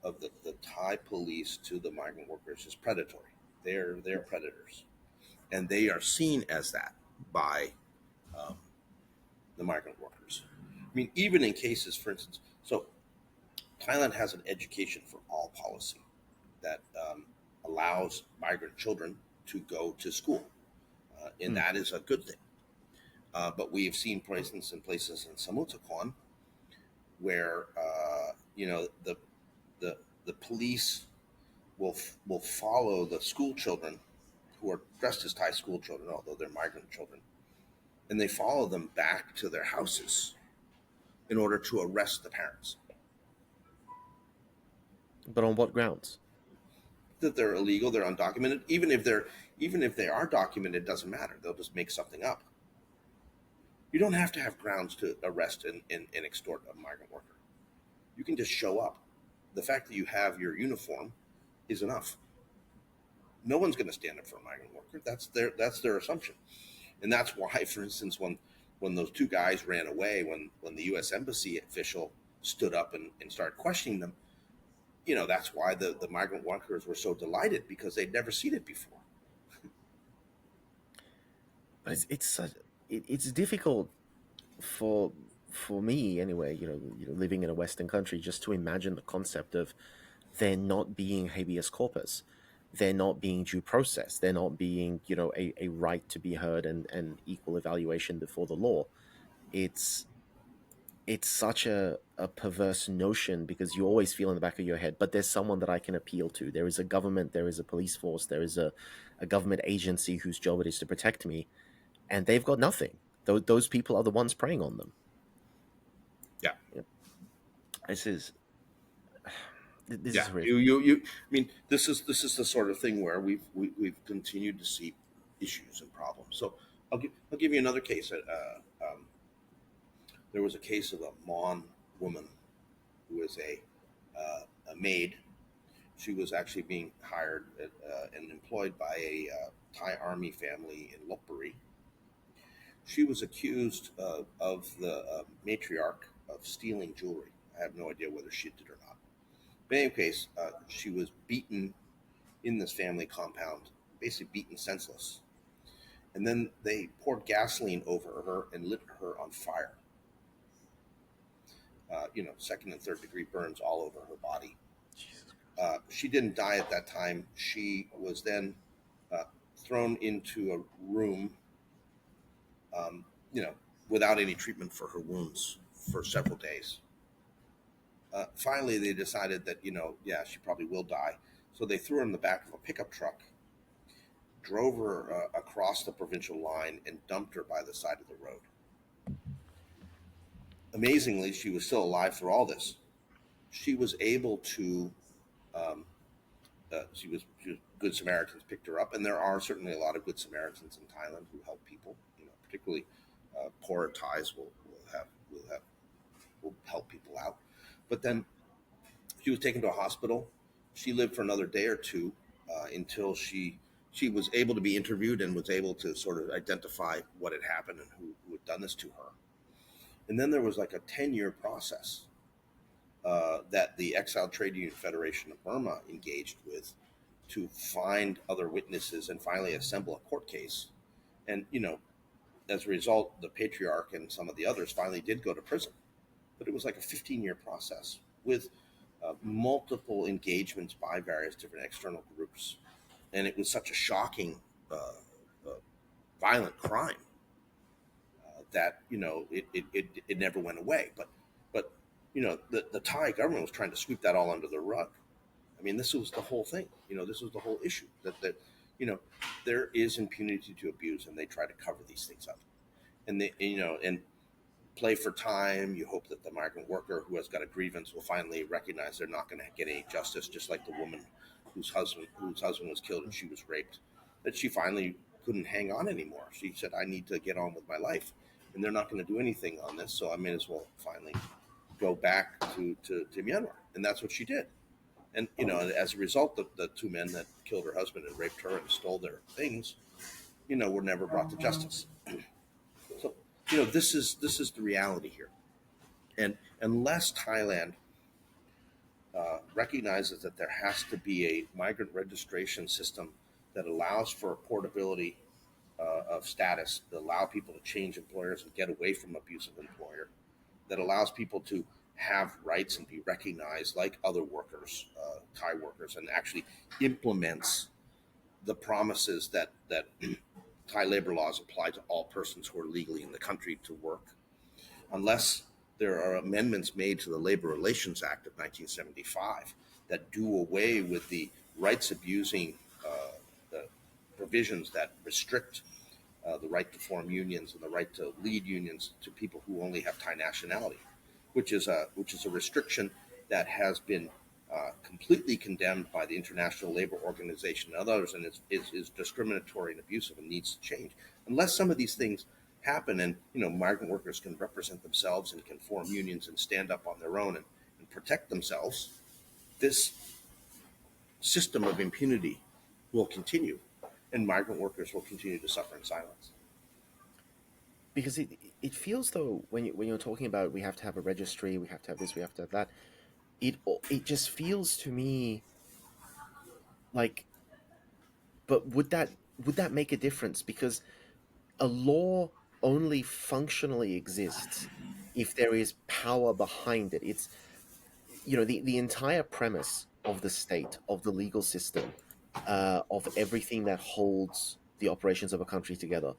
of the Thai police to the migrant workers is predatory. They're predators, and they are seen as that by um, the migrant workers. I mean, even in cases, for instance, so Thailand has an education for all policy that allows migrant children to go to school, and Mm, that is a good thing. But we have seen, for instance, in places in Samutakorn where the police will follow the school children who are dressed as Thai school children, although they're migrant children, and they follow them back to their houses in order to arrest the parents. But on what grounds? That they're illegal, they're undocumented. Even if they are documented, it doesn't matter. They'll just make something up. You don't have to have grounds to arrest and extort a migrant worker. You can just show up. The fact that you have your uniform is enough. No one's going to stand up for a migrant worker. That's their assumption, and that's why, for instance, when those two guys ran away, when the U.S. Embassy official stood up and started questioning them, that's why the migrant workers were so delighted, because they'd never seen it before. But it's difficult for me anyway. Living in a Western country, just to imagine the concept of there not being habeas corpus, there not being due process, there not being a right to be heard and equal evaluation before the law. It's such a perverse notion, because you always feel in the back of your head, but there's someone that I can appeal to. There is a government, there is a police force, there is a government agency whose job it is to protect me, and they've got nothing. Those people are the ones preying on them. Yeah. This is horrific. I mean, this is the sort of thing where we've continued to see issues and problems. So I'll give you another case. There was a case of a Mon woman who was a maid. She was actually being hired and employed by a Thai army family in Lopburi. She was accused of the matriarch of stealing jewelry. I have no idea whether she did or not. But in any case, she was beaten in this family compound, basically beaten senseless. And then they poured gasoline over her and lit her on fire. Second and third degree burns all over her body. She didn't die at that time. She was then thrown into a room, without any treatment for her wounds for several days. Finally, they decided that, she probably will die. So they threw her in the back of a pickup truck, drove her across the provincial line, and dumped her by the side of the road. Amazingly, she was still alive through all this. She was able to, Good Samaritans picked her up, and there are certainly a lot of Good Samaritans in Thailand who help people. Particularly poorer Thais will help people out. But then she was taken to a hospital. She lived for another day or two until she was able to be interviewed and was able to sort of identify what had happened and who had done this to her. And then there was like a 10-year process that the Exiled Trade Union Federation of Burma engaged with to find other witnesses and finally assemble a court case. And, as a result, the patriarch and some of the others finally did go to prison. But it was like a 15-year process with multiple engagements by various different external groups. And it was such a shocking, violent crime that, it never went away. But the Thai government was trying to sweep that all under the rug. I mean, this was the whole thing. This was the whole issue, that there is impunity to abuse, and they try to cover these things up. And they, and play for time. You hope that the migrant worker who has got a grievance will finally recognize they're not going to get any justice, just like the woman whose husband was killed and she was raped, that she finally couldn't hang on anymore. She said, I need to get on with my life, and they're not going to do anything on this, so I may as well finally go back to Myanmar. And that's what she did. And, as a result, the two men that killed her husband and raped her and stole their things, were never brought to justice. So, this is the reality here. And unless Thailand recognizes that there has to be a migrant registration system that allows for portability of status, that allow people to change employers and get away from abusive employer, that allows people to have rights and be recognized like other workers, Thai workers, and actually implements the promises that Thai labor laws apply to all persons who are legally in the country to work. Unless there are amendments made to the Labor Relations Act of 1975 that do away with the rights abusing provisions that restrict the right to form unions and the right to lead unions to people who only have Thai nationality, which is a restriction that has been completely condemned by the International Labor Organization and others, and is discriminatory and abusive and needs to change. Unless some of these things happen, and migrant workers can represent themselves and can form unions and stand up on their own and protect themselves, this system of impunity will continue, and migrant workers will continue to suffer in silence. Because it feels though when you're talking about we have to have a registry, we have to have this, we have to have that. It just feels to me like, but would that make a difference? Because a law only functionally exists if there is power behind it. It's the entire premise of the state, of the legal system, of everything that holds the operations of a country together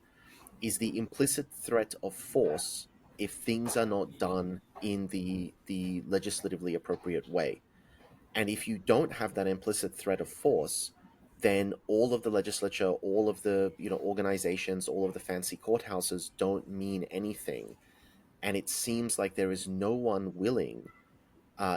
is the implicit threat of force if things are not done in the legislatively appropriate way. And if you don't have that implicit threat of force, then all of the legislature, all of the organizations, all of the fancy courthouses don't mean anything. And it seems like there is no one willing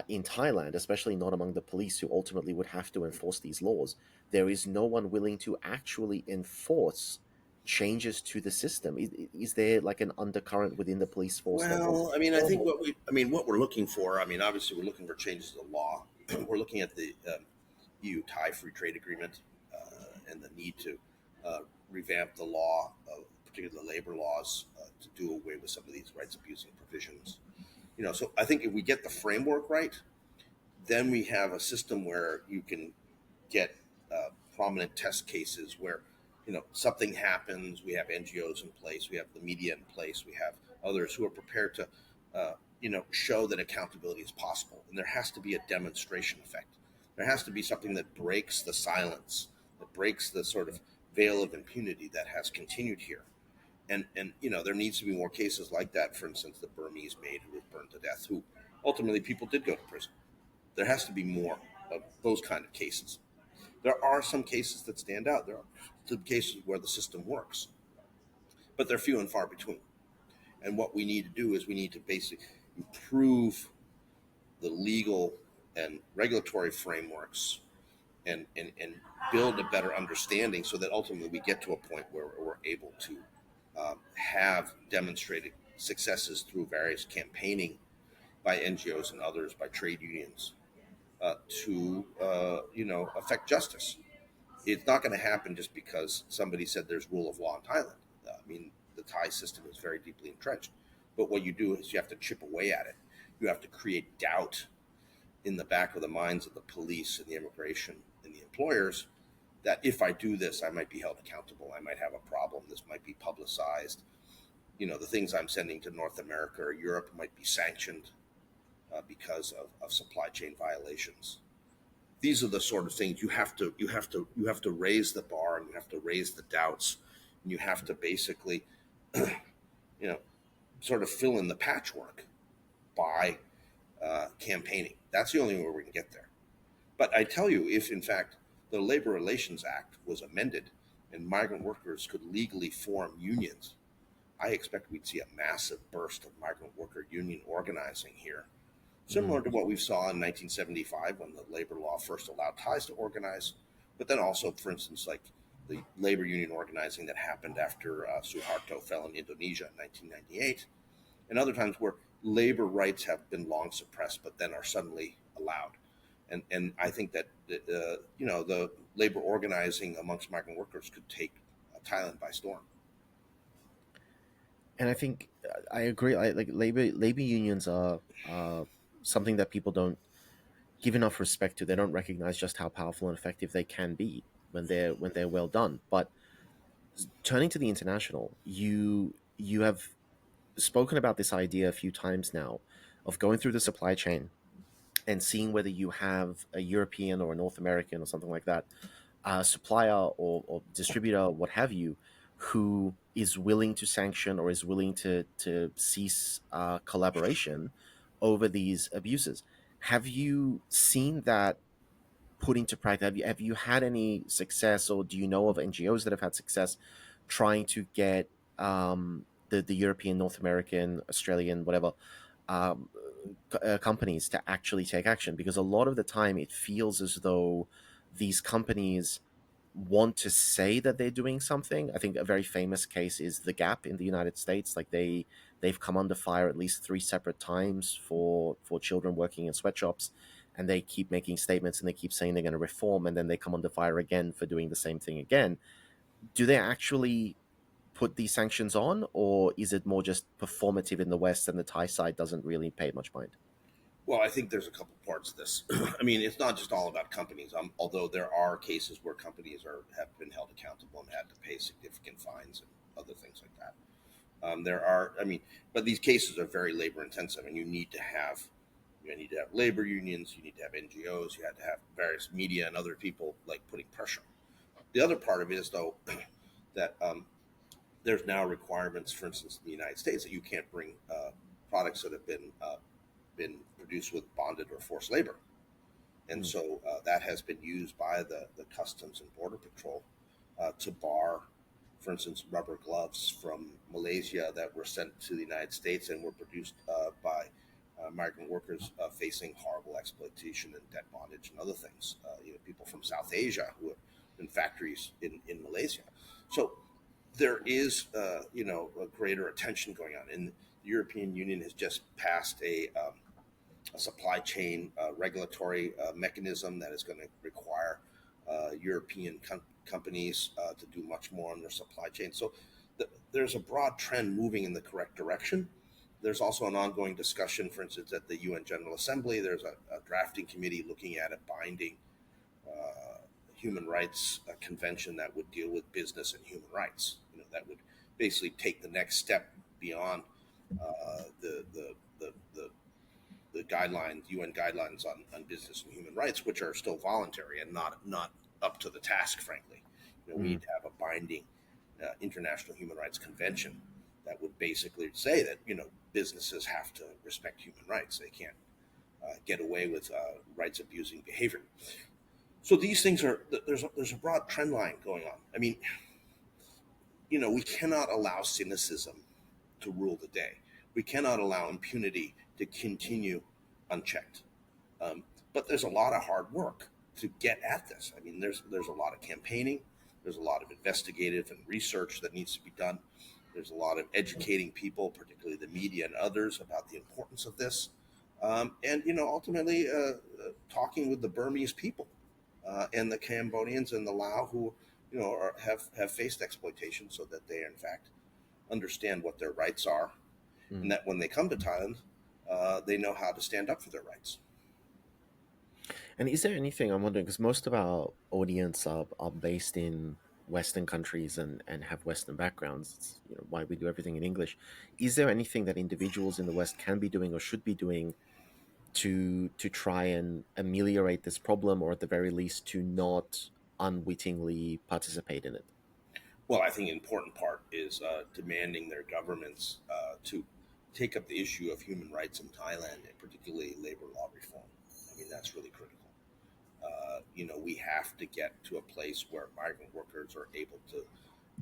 in Thailand, especially not among the police who ultimately would have to enforce these laws, there is no one willing to actually enforce changes to the system. Is there like an undercurrent within the police force that wants Well, to I mean, I think reform? what we're looking for. I mean, obviously, we're looking for changes to the law. We're looking at the EU-Thai Free Trade Agreement and the need to revamp the law, particularly the labor laws, to do away with some of these rights abusing provisions. So I think if we get the framework right, then we have a system where you can get prominent test cases where something happens. We have NGOs in place, we have the media in place, we have others who are prepared to show that accountability is possible, and there has to be a demonstration effect. There has to be something that breaks the silence, that breaks the sort of veil of impunity that has continued here. And there needs to be more cases like that. For instance, the Burmese maid who was burned to death, who ultimately people did go to prison. There has to be more of those kind of cases. There are some cases that stand out. There are some cases where the system works, but they're few and far between. And what we need to do is we need to basically improve the legal and regulatory frameworks and build a better understanding so that ultimately we get to a point where we're able to have demonstrated successes through various campaigning by NGOs and others, by trade unions, to affect justice. It's not going to happen just because somebody said there's rule of law in Thailand. I mean, the Thai system is very deeply entrenched. But what you do is you have to chip away at it. You have to create doubt in the back of the minds of the police and the immigration and the employers that if I do this, I might be held accountable. I might have a problem. This might be publicized. The things I'm sending to North America or Europe might be sanctioned because of supply chain violations. These are the sort of things you have to raise the bar, and you have to raise the doubts, and you have to basically sort of fill in the patchwork by campaigning. That's the only way we can get there. But I tell you, if in fact the Labor Relations Act was amended and migrant workers could legally form unions, I expect we'd see a massive burst of migrant worker union organizing here, similar to what we saw in 1975 when the labor law first allowed Thais to organize, but then also, for instance, like the labor union organizing that happened after Suharto fell in Indonesia in 1998, and other times where labor rights have been long suppressed but then are suddenly allowed. And I think that the labor organizing amongst migrant workers could take Thailand by storm. And I think I agree. Like labor unions are something that people don't give enough respect to. They don't recognize just how powerful and effective they can be when they're well done. But turning to the international, you have spoken about this idea a few times now of going through the supply chain and seeing whether you have a European or a North American or something like that, supplier or distributor, what have you, who is willing to sanction or is willing to cease collaboration over these abuses. Have you seen that put into practice? Have you had any success, or do you know of NGOs that have had success trying to get the European, North American, Australian, whatever um, companies to actually take action? Because a lot of the time it feels as though these companies want to say that they're doing something. I think a very famous case is the Gap in the United States. Like they've come under fire at least 3 separate times for children working in sweatshops, and they keep making statements and they keep saying they're going to reform, and then they come under fire again for doing the same thing again. Do they actually put these sanctions on, or is it more just performative in the West and the Thai side doesn't really pay much mind? Well, I think there's a couple parts to this. I mean, it's not just all about companies. Although there are cases where companies have been held accountable and had to pay significant fines and other things like that. There are, I mean, but these cases are very labor intensive, and you need to have labor unions, you need to have NGOs, you had to have various media and other people like putting pressure. The other part of it is though that there's now requirements, for instance, in the United States, that you can't bring products that have been produced with bonded or forced labor. And so that has been used by the Customs and Border Patrol to bar, for instance, rubber gloves from Malaysia that were sent to the United States and were produced by migrant workers facing horrible exploitation and debt bondage and other things. People from South Asia who are in factories in Malaysia. So there is, a greater attention going on. And the European Union has just passed a supply chain regulatory mechanism that is going to require European companies to do much more on their supply chain. So there's a broad trend moving in the correct direction. There's also an ongoing discussion, for instance, at the UN General Assembly. There's a drafting committee looking at a binding human rights convention that would deal with business and human rights. That would basically take the next step beyond the guidelines, UN guidelines on business and human rights, which are still voluntary and not up to the task, frankly. We need to have a binding international human rights convention that would basically say that businesses have to respect human rights. They can't get away with rights abusing behavior. So these things there's a broad trend line going on. I mean, we cannot allow cynicism to rule the day. We cannot allow impunity to continue unchecked. But there's a lot of hard work to get at this. I mean, there's a lot of campaigning. There's a lot of investigative and research that needs to be done. There's a lot of educating people, particularly the media and others, about the importance of this. And ultimately talking with the Burmese people and the Cambodians and the Lao who have faced exploitation, so that they in fact understand what their rights are, and that when they come to Thailand, they know how to stand up for their rights. And is there anything, I'm wondering, because most of our audience are based in Western countries and have Western backgrounds, it's, why we do everything in English. Is there anything that individuals in the West can be doing or should be doing to try and ameliorate this problem, or at the very least to not unwittingly participate in it? Well, I think an important part is demanding their governments to take up the issue of human rights in Thailand, and particularly labor law reform. I mean, that's really critical. We have to get to a place where migrant workers are able to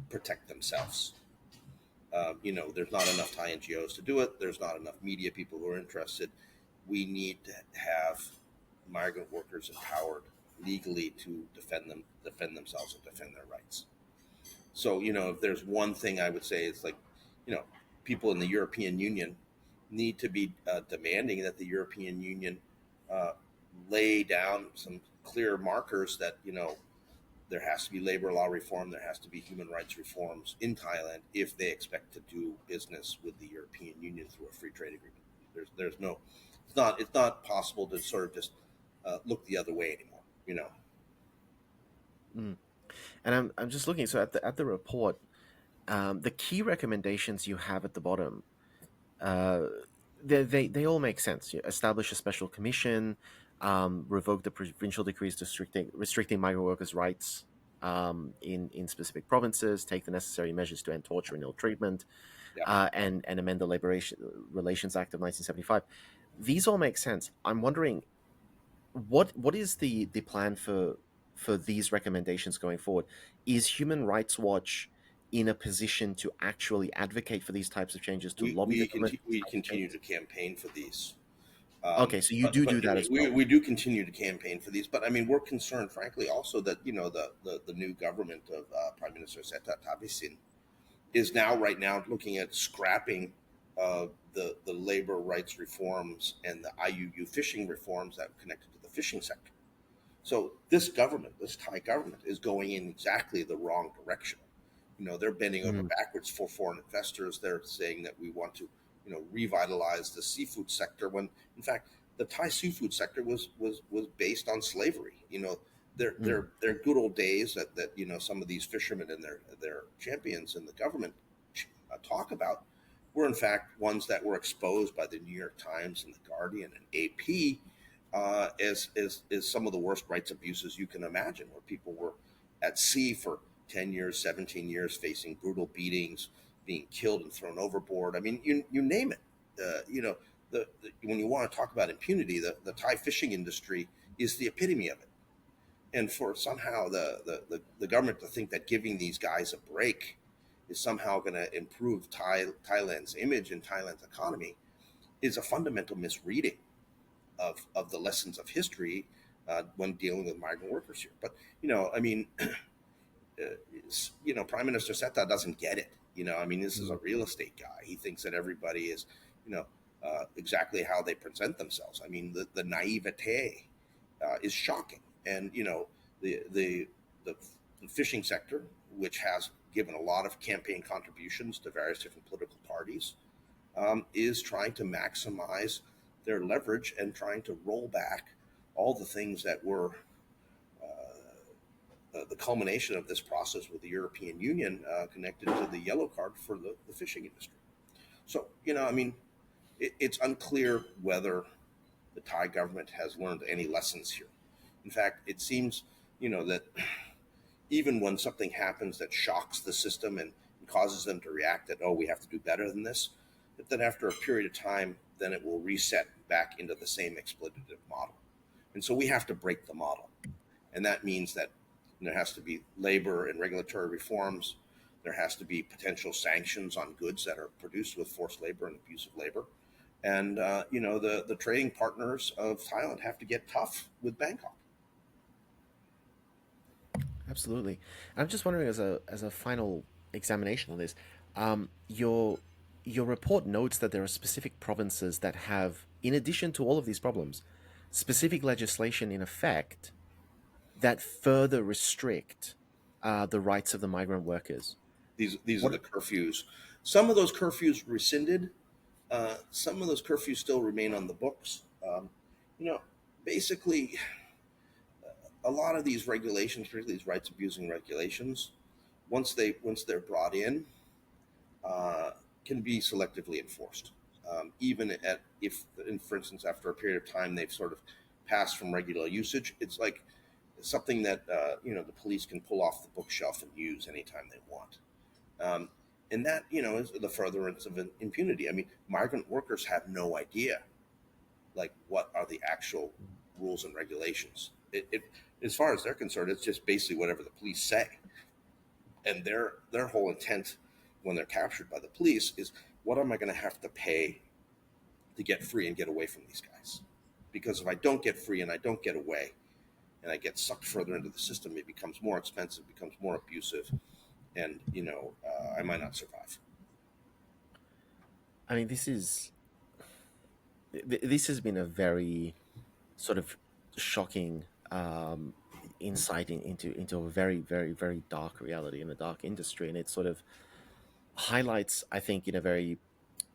protect themselves. There's not enough Thai NGOs to do it. There's not enough media people who are interested. We need to have migrant workers empowered legally to defend themselves and defend their rights. So, if there's one thing I would say, it's like, people in the European Union need to be demanding that the European Union lay down some clear markers that, there has to be labor law reform, there has to be human rights reforms in Thailand if they expect to do business with the European Union through a free trade agreement. There's no, it's not possible to sort of just look the other way anymore, And I'm just looking. So at the report, the key recommendations you have at the bottom, they all make sense. You establish a special commission, revoke the provincial decrees restricting migrant workers' rights in specific provinces, take the necessary measures to end torture and ill treatment, and amend the Labor Relations Act of 1975. These all make sense. I'm wondering, what is the plan for these recommendations going forward? Is Human Rights Watch in a position to actually advocate for these types of changes, to lobby the government? We continue to campaign for these. Okay, so you do that as well. We do continue to campaign for these, but I mean, we're concerned, frankly, also that the new government of Prime Minister Seta Tabisin is right now looking at scrapping the labor rights reforms and the IUU fishing reforms that are connected to the fishing sector. So this government, this Thai government, is going in exactly the wrong direction. They're bending over backwards for foreign investors. They're saying that we want to, revitalize the seafood sector, when in fact the Thai seafood sector was based on slavery. Their good old days that some of these fishermen and their champions in the government talk about were in fact ones that were exposed by the New York Times and the Guardian and AP as some of the worst rights abuses you can imagine, where people were at sea for 10 years, 17 years, facing brutal beatings, being killed and thrown overboard. I mean, you name it. When you want to talk about impunity, the Thai fishing industry is the epitome of it. And for somehow the government to think that giving these guys a break is somehow going to improve Thailand's image and Thailand's economy is a fundamental misreading of the lessons of history when dealing with migrant workers here. But I mean, Prime Minister Seta doesn't get it. This is a real estate guy. He thinks that everybody is, exactly how they present themselves. I mean, the naivete is shocking. And the fishing sector, which has given a lot of campaign contributions to various different political parties, is trying to maximize their leverage and trying to roll back all the things that were the culmination of this process with the European Union connected to the yellow card for the fishing industry. So, it's unclear whether the Thai government has learned any lessons here. In fact, it seems, that even when something happens that shocks the system and causes them to react that, oh, we have to do better than this, that then after a period of time, then it will reset back into the same exploitative model. And so we have to break the model. And that means that there has to be labor and regulatory reforms. There has to be potential sanctions on goods that are produced with forced labor and abusive labor. And, the trading partners of Thailand have to get tough with Bangkok. Absolutely. I'm just wondering, as a final examination on this, your report notes that there are specific provinces that have, in addition to all of these problems, specific legislation in effect that further restrict the rights of the migrant workers. These are the curfews. Some of those curfews rescinded. Some of those curfews still remain on the books. Basically, a lot of these regulations, particularly these rights abusing regulations, once they're brought in, can be selectively enforced. Even for instance, after a period of time, they've sort of passed from regular usage. It's like something that the police can pull off the bookshelf and use anytime they want. And that is the furtherance of impunity. I mean, migrant workers have no idea, like, what are the actual rules and regulations. It as far as they're concerned, it's just basically whatever the police say. And their whole intent when they're captured by the police is, what am I going to have to pay to get free and get away from these guys? Because if I don't get free and I don't get away, and I get sucked further into the system, it becomes more expensive, becomes more abusive, and I might not survive. I mean, this has been a very sort of shocking insight into a very, very, very dark reality in a dark industry, and it sort of highlights, I think, in a very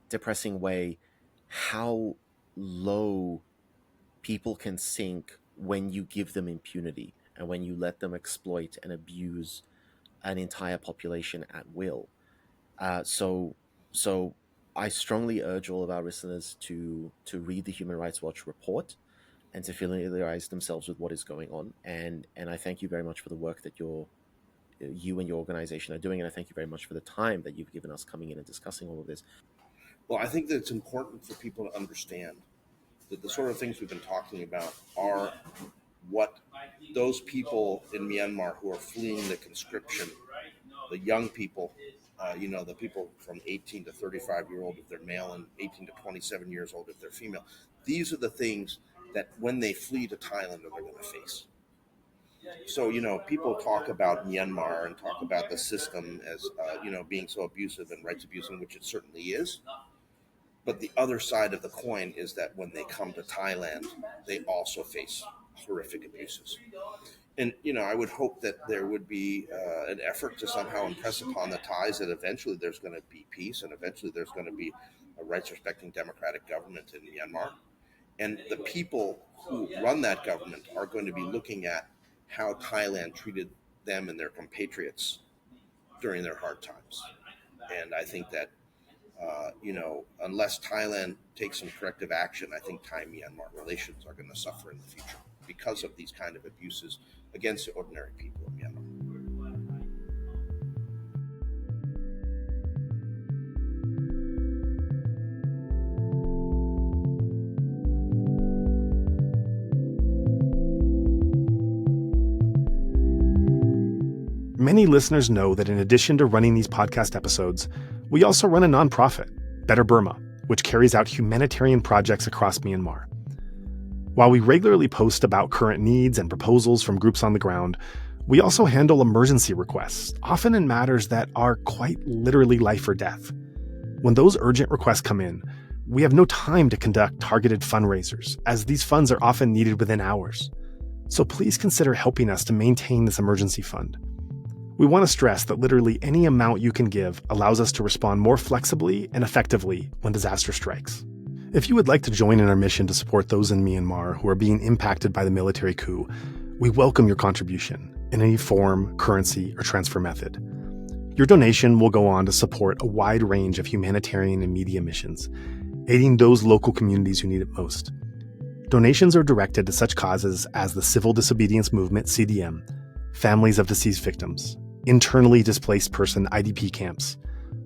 depressing way, how low people can sink when you give them impunity and when you let them exploit and abuse an entire population at will. So I strongly urge all of our listeners to read the Human Rights Watch report and to familiarize themselves with what is going on. And I thank you very much for the work that you and your organization are doing, and I thank you very much for the time that you've given us coming in and discussing all of this. Well, I think that it's important for people to understand that the sort of things we've been talking about are what those people in Myanmar who are fleeing the conscription, the young people, the people from 18 to 35-year-old if they're male and 18 to 27 years old if they're female. These are the things that when they flee to Thailand they're going to face. So, people talk about Myanmar and talk about the system as, being so abusive and rights abusive, which it certainly is. But the other side of the coin is that when they come to Thailand, they also face horrific abuses. And, I would hope that there would be an effort to somehow impress upon the Thais that eventually there's going to be peace and eventually there's going to be a rights-respecting democratic government in Myanmar. And the people who run that government are going to be looking at how Thailand treated them and their compatriots during their hard times. And I think that, unless Thailand takes some corrective action, I think Thai-Myanmar relations are going to suffer in the future because of these kind of abuses against the ordinary people of Myanmar. Many listeners know that in addition to running these podcast episodes, we also run a nonprofit, Better Burma, which carries out humanitarian projects across Myanmar. While we regularly post about current needs and proposals from groups on the ground, we also handle emergency requests, often in matters that are quite literally life or death. When those urgent requests come in, we have no time to conduct targeted fundraisers, as these funds are often needed within hours. So please consider helping us to maintain this emergency fund. We want to stress that literally any amount you can give allows us to respond more flexibly and effectively when disaster strikes. If you would like to join in our mission to support those in Myanmar who are being impacted by the military coup, we welcome your contribution in any form, currency, or transfer method. Your donation will go on to support a wide range of humanitarian and media missions, aiding those local communities who need it most. Donations are directed to such causes as the Civil Disobedience Movement, CDM, families of deceased victims, internally displaced person IDP camps,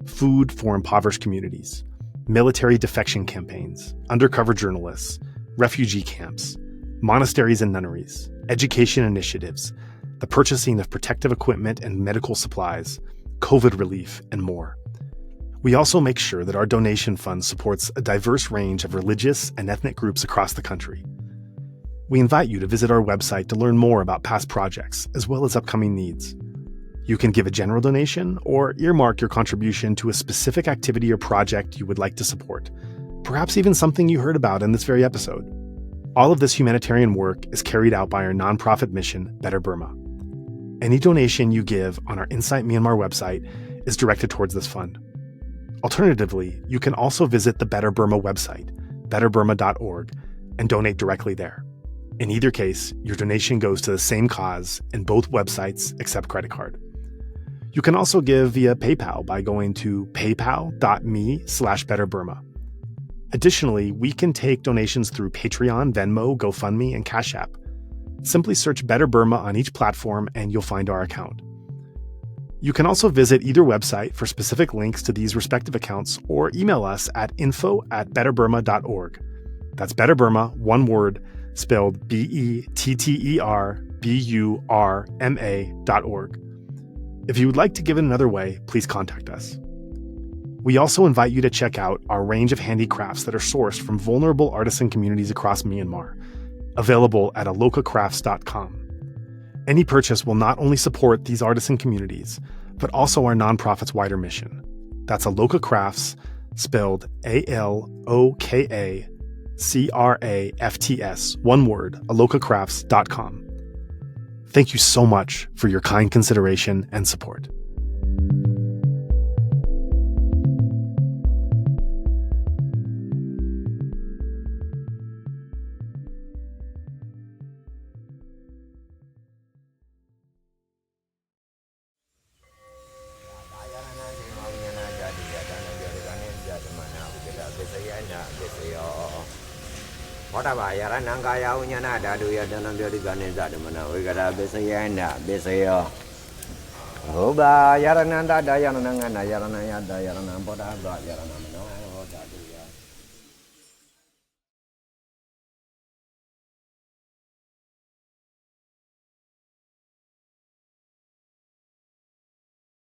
food for impoverished communities, military defection campaigns, undercover journalists, refugee camps, monasteries and nunneries, education initiatives, the purchasing of protective equipment and medical supplies, COVID relief, and more. We also make sure that our donation fund supports a diverse range of religious and ethnic groups across the country. We invite you to visit our website to learn more about past projects, as well as upcoming needs. You can give a general donation or earmark your contribution to a specific activity or project you would like to support, perhaps even something you heard about in this very episode. All of this humanitarian work is carried out by our nonprofit mission, Better Burma. Any donation you give on our Insight Myanmar website is directed towards this fund. Alternatively, you can also visit the Better Burma website, betterburma.org, and donate directly there. In either case, your donation goes to the same cause, and both websites accept credit card. You can also give via PayPal by going to paypal.me/betterburma. Additionally, we can take donations through Patreon, Venmo, GoFundMe, and Cash App. Simply search Better Burma on each platform and you'll find our account. You can also visit either website for specific links to these respective accounts or email us at info@betterburma.org. That's Better Burma, one word, spelled BETTERBURMA.org. If you would like to give it another way, please contact us. We also invite you to check out our range of handicrafts that are sourced from vulnerable artisan communities across Myanmar, available at alokacrafts.com. Any purchase will not only support these artisan communities, but also our nonprofit's wider mission. That's Aloka Crafts, spelled ALOKACRAFTS, one word, alokacrafts.com. Thank you so much for your kind consideration and support. Wadabaya Nangaya Unyana Dadu Yadanambia Ganizadamana, we got a Besayana, Besaya. Oba Yarananda Dayananga, Yaranaya, Dayanamboda, Yaranamana.